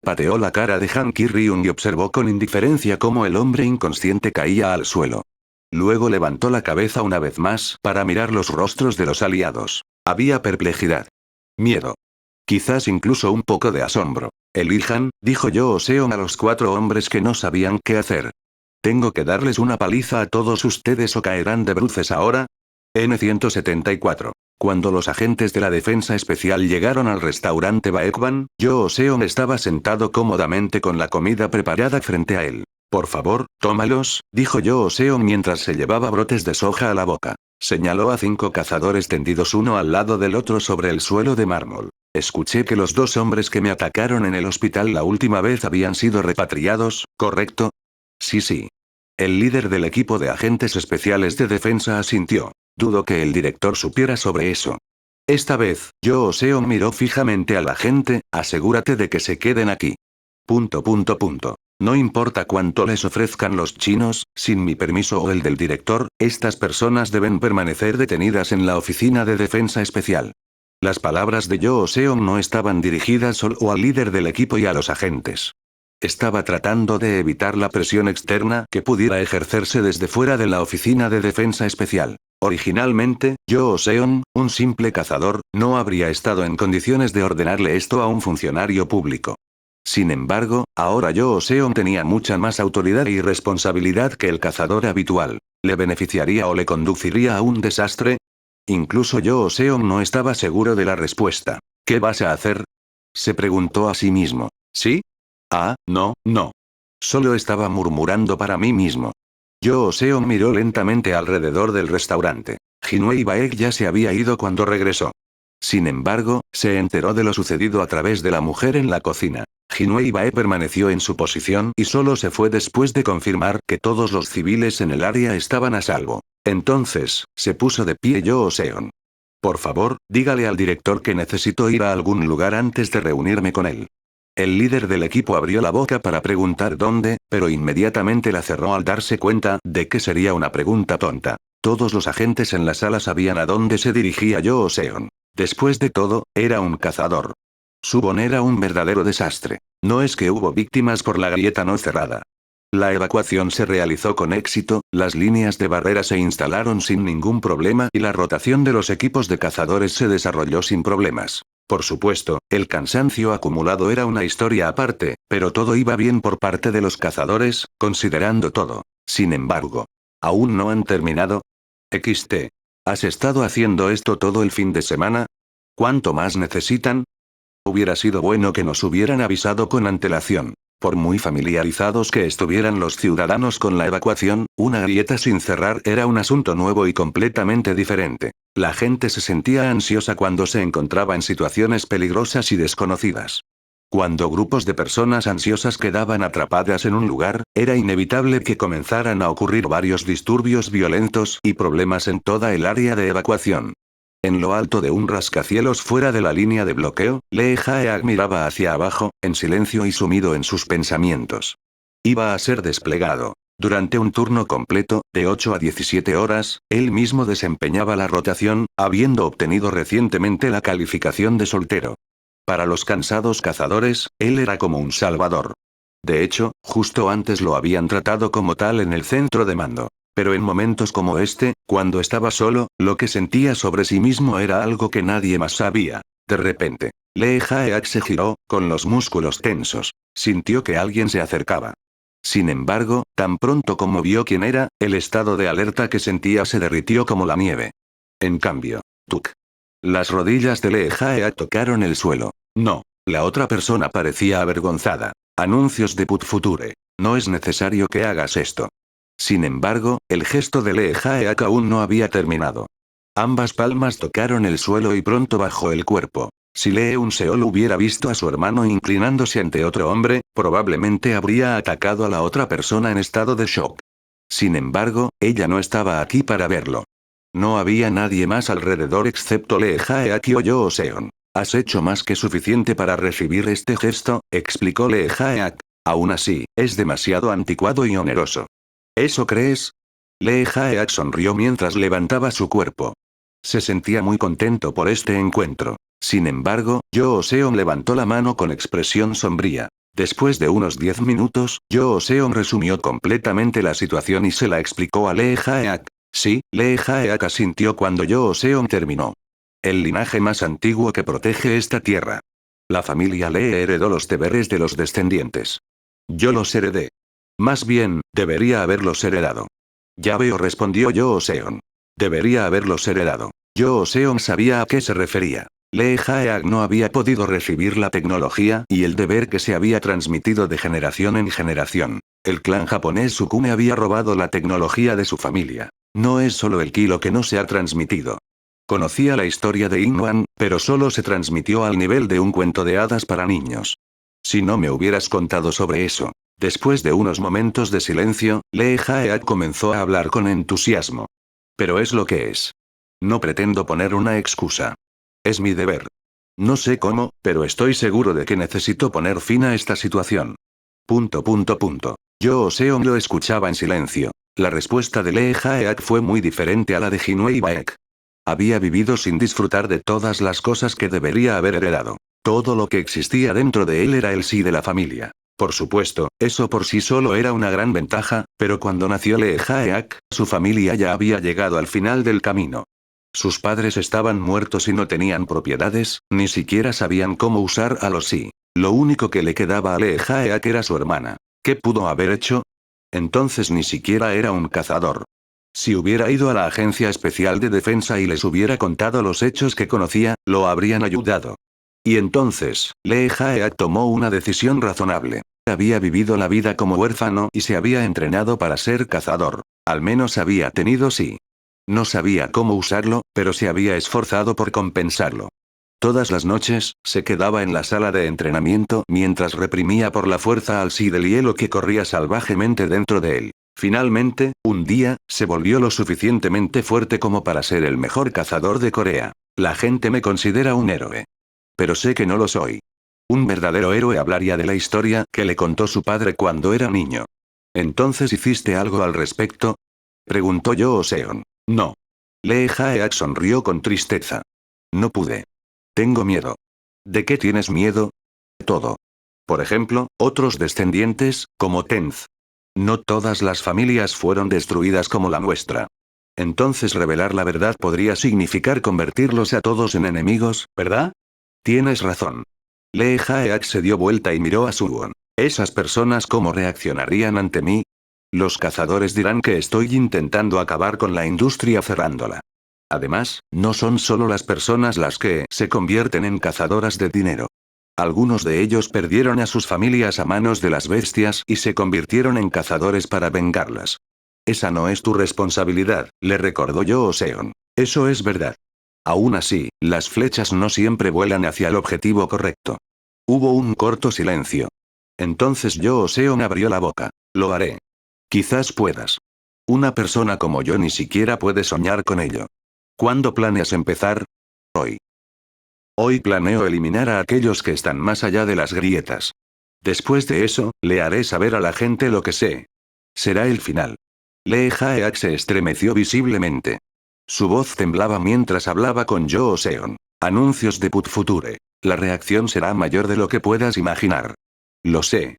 Pateó la cara de Han Ki-ryun y observó con indiferencia cómo el hombre inconsciente caía al suelo. Luego levantó la cabeza una vez más para mirar los rostros de los aliados. Había perplejidad. Miedo. Quizás incluso un poco de asombro. Elijan, dijo Yoo Seon a los 4 hombres que no sabían qué hacer. ¿Tengo que darles una paliza a todos ustedes o caerán de bruces ahora? N-174. Cuando los agentes de la defensa especial llegaron al restaurante Baekban, Yoo Seon estaba sentado cómodamente con la comida preparada frente a él. Por favor, tómalos, dijo Yoo Seon mientras se llevaba brotes de soja a la boca. Señaló a 5 cazadores tendidos uno al lado del otro sobre el suelo de mármol. Escuché que los 2 hombres que me atacaron en el hospital la última vez habían sido repatriados, ¿correcto? Sí. El líder del equipo de agentes especiales de defensa asintió. Dudo que el director supiera sobre eso. Esta vez, Yoo Seon miró fijamente al agente, asegúrate de que se queden aquí. No importa cuánto les ofrezcan los chinos, sin mi permiso o el del director, estas personas deben permanecer detenidas en la oficina de defensa especial. Las palabras de Yoo Seon no estaban dirigidas solo al líder del equipo y a los agentes. Estaba tratando de evitar la presión externa que pudiera ejercerse desde fuera de la oficina de defensa especial. Originalmente, Yoo Seon, un simple cazador, no habría estado en condiciones de ordenarle esto a un funcionario público. Sin embargo, ahora Yoo Seon tenía mucha más autoridad y responsabilidad que el cazador habitual. ¿Le beneficiaría o le conduciría a un desastre? Incluso Yoo Seon no estaba seguro de la respuesta. ¿Qué vas a hacer? Se preguntó a sí mismo. ¿Sí? No. Solo estaba murmurando para mí mismo. Yoo Seon miró lentamente alrededor del restaurante. Jinwei Baek ya se había ido cuando regresó. Sin embargo, se enteró de lo sucedido a través de la mujer en la cocina. Jinwei Bae permaneció en su posición y solo se fue después de confirmar que todos los civiles en el área estaban a salvo. Entonces, se puso de pie Yoo Seon. Por favor, dígale al director que necesito ir a algún lugar antes de reunirme con él. El líder del equipo abrió la boca para preguntar dónde, pero inmediatamente la cerró al darse cuenta de que sería una pregunta tonta. Todos los agentes en la sala sabían a dónde se dirigía Yoo Seon. Después de todo, era un cazador. Suwon era un verdadero desastre. No es que hubo víctimas por la grieta no cerrada. La evacuación se realizó con éxito, las líneas de barrera se instalaron sin ningún problema y la rotación de los equipos de cazadores se desarrolló sin problemas. Por supuesto, el cansancio acumulado era una historia aparte, pero todo iba bien por parte de los cazadores, considerando todo. Sin embargo, ¿aún no han terminado? XT. ¿Has estado haciendo esto todo el fin de semana? ¿Cuánto más necesitan? Hubiera sido bueno que nos hubieran avisado con antelación. Por muy familiarizados que estuvieran los ciudadanos con la evacuación, una grieta sin cerrar era un asunto nuevo y completamente diferente. La gente se sentía ansiosa cuando se encontraba en situaciones peligrosas y desconocidas. Cuando grupos de personas ansiosas quedaban atrapadas en un lugar, era inevitable que comenzaran a ocurrir varios disturbios violentos y problemas en toda el área de evacuación. En lo alto de un rascacielos fuera de la línea de bloqueo, Lee Jae-ak miraba hacia abajo, en silencio y sumido en sus pensamientos. Iba a ser desplegado. Durante un turno completo, de 8 a 17 horas, él mismo desempeñaba la rotación, habiendo obtenido recientemente la calificación de soltero. Para los cansados cazadores, él era como un salvador. De hecho, justo antes lo habían tratado como tal en el centro de mando. Pero en momentos como este, cuando estaba solo, lo que sentía sobre sí mismo era algo que nadie más sabía. De repente, Lee Jae-ak se giró, con los músculos tensos. Sintió que alguien se acercaba. Sin embargo, tan pronto como vio quién era, el estado de alerta que sentía se derritió como la nieve. En cambio, tuk. Las rodillas de Lee Jae-ak tocaron el suelo. No, la otra persona parecía avergonzada. Anuncios de Put Future. No es necesario que hagas esto. Sin embargo, el gesto de Lee Jae-ak aún no había terminado. Ambas palmas tocaron el suelo y pronto bajó el cuerpo. Si Lee Eun-seol hubiera visto a su hermano inclinándose ante otro hombre, probablemente habría atacado a la otra persona en estado de shock. Sin embargo, ella no estaba aquí para verlo. No había nadie más alrededor excepto Lee Jae-ak y Oh Seon. Has hecho más que suficiente para recibir este gesto, explicó Lee Jae-ak. Aún así, es demasiado anticuado y oneroso. ¿Eso crees? Lee Jae-ak sonrió mientras levantaba su cuerpo. Se sentía muy contento por este encuentro. Sin embargo, Yoo Seon levantó la mano con expresión sombría. Después de unos 10 minutos, Yoo Seon resumió completamente la situación y se la explicó a Lee Jae-ak. Sí, Lee Jae-ak asintió cuando Yoo Seon terminó. El linaje más antiguo que protege esta tierra. La familia Lee heredó los deberes de los descendientes. Yo los heredé. Más bien, debería haberlos heredado. Ya veo, respondió Yoo Seon. Debería haberlos heredado. Yoo Seon sabía a qué se refería. Lee Jae-ak no había podido recibir la tecnología y el deber que se había transmitido de generación en generación. El clan japonés Sukune había robado la tecnología de su familia. No es solo el ki lo que no se ha transmitido. Conocía la historia de Inwan, pero solo se transmitió al nivel de un cuento de hadas para niños. Si no me hubieras contado sobre eso. Después de unos momentos de silencio, Lee Jae-ak comenzó a hablar con entusiasmo. Pero es lo que es. No pretendo poner una excusa. Es mi deber. No sé cómo, pero estoy seguro de que necesito poner fin a esta situación. Yoo Seon lo escuchaba en silencio. La respuesta de Lee Jae-ak fue muy diferente a la de Jinwei Baek. Había vivido sin disfrutar de todas las cosas que debería haber heredado. Todo lo que existía dentro de él era el sí de la familia. Por supuesto, eso por sí solo era una gran ventaja, pero cuando nació Lee Jae-ak, su familia ya había llegado al final del camino. Sus padres estaban muertos y no tenían propiedades, ni siquiera sabían cómo usar a los sí. Lo único que le quedaba a Lee Jae-ak era su hermana. ¿Qué pudo haber hecho? Entonces ni siquiera era un cazador. Si hubiera ido a la Agencia Especial de Defensa y les hubiera contado los hechos que conocía, lo habrían ayudado. Y entonces, Lee Jae-ak tomó una decisión razonable. Había vivido la vida como huérfano y se había entrenado para ser cazador. Al menos había tenido sí. No sabía cómo usarlo, pero se había esforzado por compensarlo. Todas las noches, se quedaba en la sala de entrenamiento mientras reprimía por la fuerza al sí del hielo que corría salvajemente dentro de él. Finalmente, un día, se volvió lo suficientemente fuerte como para ser el mejor cazador de Corea. La gente me considera un héroe. Pero sé que no lo soy. Un verdadero héroe hablaría de la historia que le contó su padre cuando era niño. ¿Entonces hiciste algo al respecto? Preguntó Yoo Seon. No. Lee Jae-ak sonrió con tristeza. No pude. Tengo miedo. ¿De qué tienes miedo? Todo. Por ejemplo, otros descendientes, como Tenz. No todas las familias fueron destruidas como la nuestra. Entonces revelar la verdad podría significar convertirlos a todos en enemigos, ¿verdad? Tienes razón. Lee Jae-ak se dio vuelta y miró a Suwon. ¿Esas personas cómo reaccionarían ante mí? Los cazadores dirán que estoy intentando acabar con la industria cerrándola. Además, no son solo las personas las que se convierten en cazadoras de dinero. Algunos de ellos perdieron a sus familias a manos de las bestias y se convirtieron en cazadores para vengarlas. Esa no es tu responsabilidad, le recordó Yoo Seon. Eso es verdad. Aún así, las flechas no siempre vuelan hacia el objetivo correcto. Hubo un corto silencio. Entonces Yoo Seon abrió la boca. Lo haré. Quizás puedas. Una persona como yo ni siquiera puede soñar con ello. ¿Cuándo planeas empezar? Hoy. Hoy planeo eliminar a aquellos que están más allá de las grietas. Después de eso, le haré saber a la gente lo que sé. Será el final. Lee Jae-ak se estremeció visiblemente. Su voz temblaba mientras hablaba con Yoo Seon. Anuncios de Put Future. La reacción será mayor de lo que puedas imaginar. Lo sé.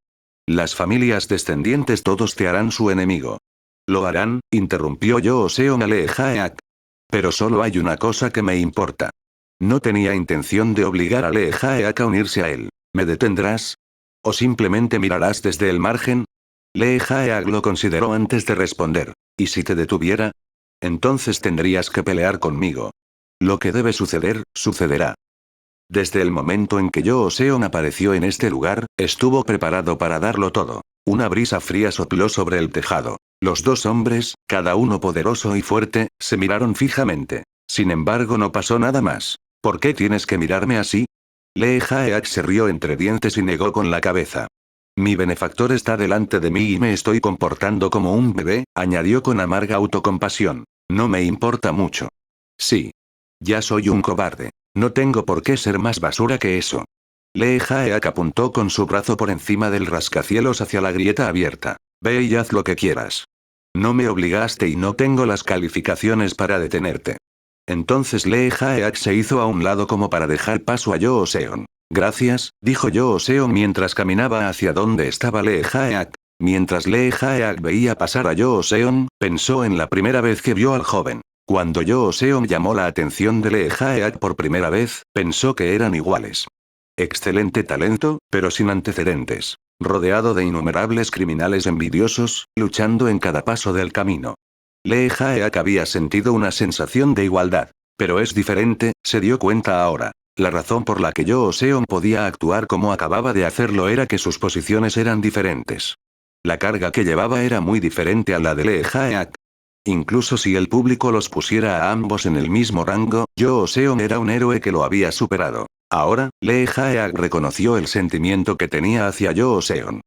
Las familias descendientes todos te harán su enemigo. ¿Lo harán? Interrumpió Yoo Seon a Lee Jae-ak. Pero solo hay una cosa que me importa. No tenía intención de obligar a Lee Jae-ak a unirse a él. ¿Me detendrás? ¿O simplemente mirarás desde el margen? Lee Jae-ak lo consideró antes de responder. ¿Y si te detuviera? Entonces tendrías que pelear conmigo. Lo que debe suceder, sucederá. Desde el momento en que Yoo Seon apareció en este lugar, estuvo preparado para darlo todo. Una brisa fría sopló sobre el tejado. Los dos hombres, cada uno poderoso y fuerte, se miraron fijamente. Sin embargo, no pasó nada más. ¿Por qué tienes que mirarme así? Lee Jae-ak se rió entre dientes y negó con la cabeza. Mi benefactor está delante de mí y me estoy comportando como un bebé, añadió con amarga autocompasión. No me importa mucho. Sí. Ya soy un cobarde. No tengo por qué ser más basura que eso. Lee Jae-ak apuntó con su brazo por encima del rascacielos hacia la grieta abierta. Ve y haz lo que quieras. No me obligaste y no tengo las calificaciones para detenerte. Entonces Lee Jae-ak se hizo a un lado como para dejar paso a Yoo Seon. Gracias, dijo Yoo Seon mientras caminaba hacia donde estaba Lee Jae-ak. Mientras Lee Jae-ak veía pasar a Yoo Seon, pensó en la primera vez que vio al joven. Cuando Yoo Seon llamó la atención de Lee Jae-ak por primera vez, pensó que eran iguales. Excelente talento, pero sin antecedentes. Rodeado de innumerables criminales envidiosos, luchando en cada paso del camino. Lee Jae-ak había sentido una sensación de igualdad. Pero es diferente, se dio cuenta ahora. La razón por la que Yoo Seon podía actuar como acababa de hacerlo era que sus posiciones eran diferentes. La carga que llevaba era muy diferente a la de Lee Jae-ak. Incluso si el público los pusiera a ambos en el mismo rango, Yoo Seon era un héroe que lo había superado. Ahora, Lee Jae-ak reconoció el sentimiento que tenía hacia Yoo Seon.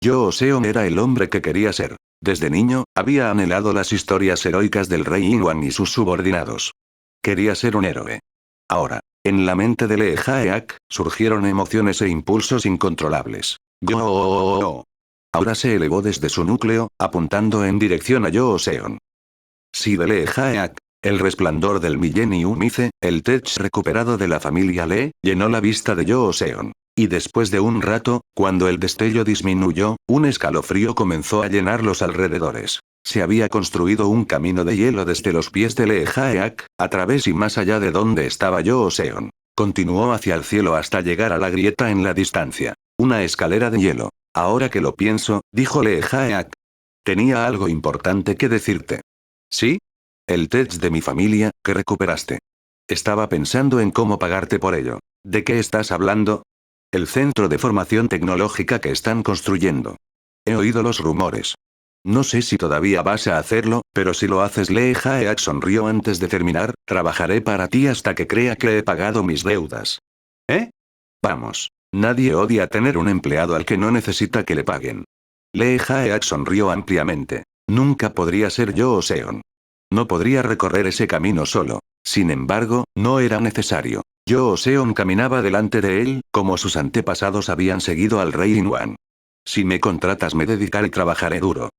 Yoo Seon era el hombre que quería ser. Desde niño, había anhelado las historias heroicas del rey Inwan y sus subordinados. Quería ser un héroe. Ahora, en la mente de Lee Jae-ak, surgieron emociones e impulsos incontrolables. Yoo. Ahora se elevó desde su núcleo, apuntando en dirección a Yoo Seon. Si de Lee Jae-ak, el resplandor del Millennium Mice, el tech recuperado de la familia Lee, llenó la vista de Yoo Seon. Y después de un rato, cuando el destello disminuyó, un escalofrío comenzó a llenar los alrededores. Se había construido un camino de hielo desde los pies de Lee Jae-ak, a través y más allá de donde estaba Yoo Seon. Continuó hacia el cielo hasta llegar a la grieta en la distancia. Una escalera de hielo. Ahora que lo pienso, dijo Lee Jae-ak. Tenía algo importante que decirte. ¿Sí? El tech de mi familia, que recuperaste. Estaba pensando en cómo pagarte por ello. ¿De qué estás hablando? El centro de formación tecnológica que están construyendo. He oído los rumores. No sé si todavía vas a hacerlo, pero si lo haces, Lee Jae-ak sonrió antes de terminar, trabajaré para ti hasta que crea que he pagado mis deudas. ¿Eh? Vamos. Nadie odia tener un empleado al que no necesita que le paguen. Lee Jae-ak sonrió ampliamente. Nunca podría ser Yoo Seon. No podría recorrer ese camino solo. Sin embargo, no era necesario. Yoo Seon caminaba delante de él, como sus antepasados habían seguido al rey Inwan. Si me contratas me dedicaré y trabajaré duro.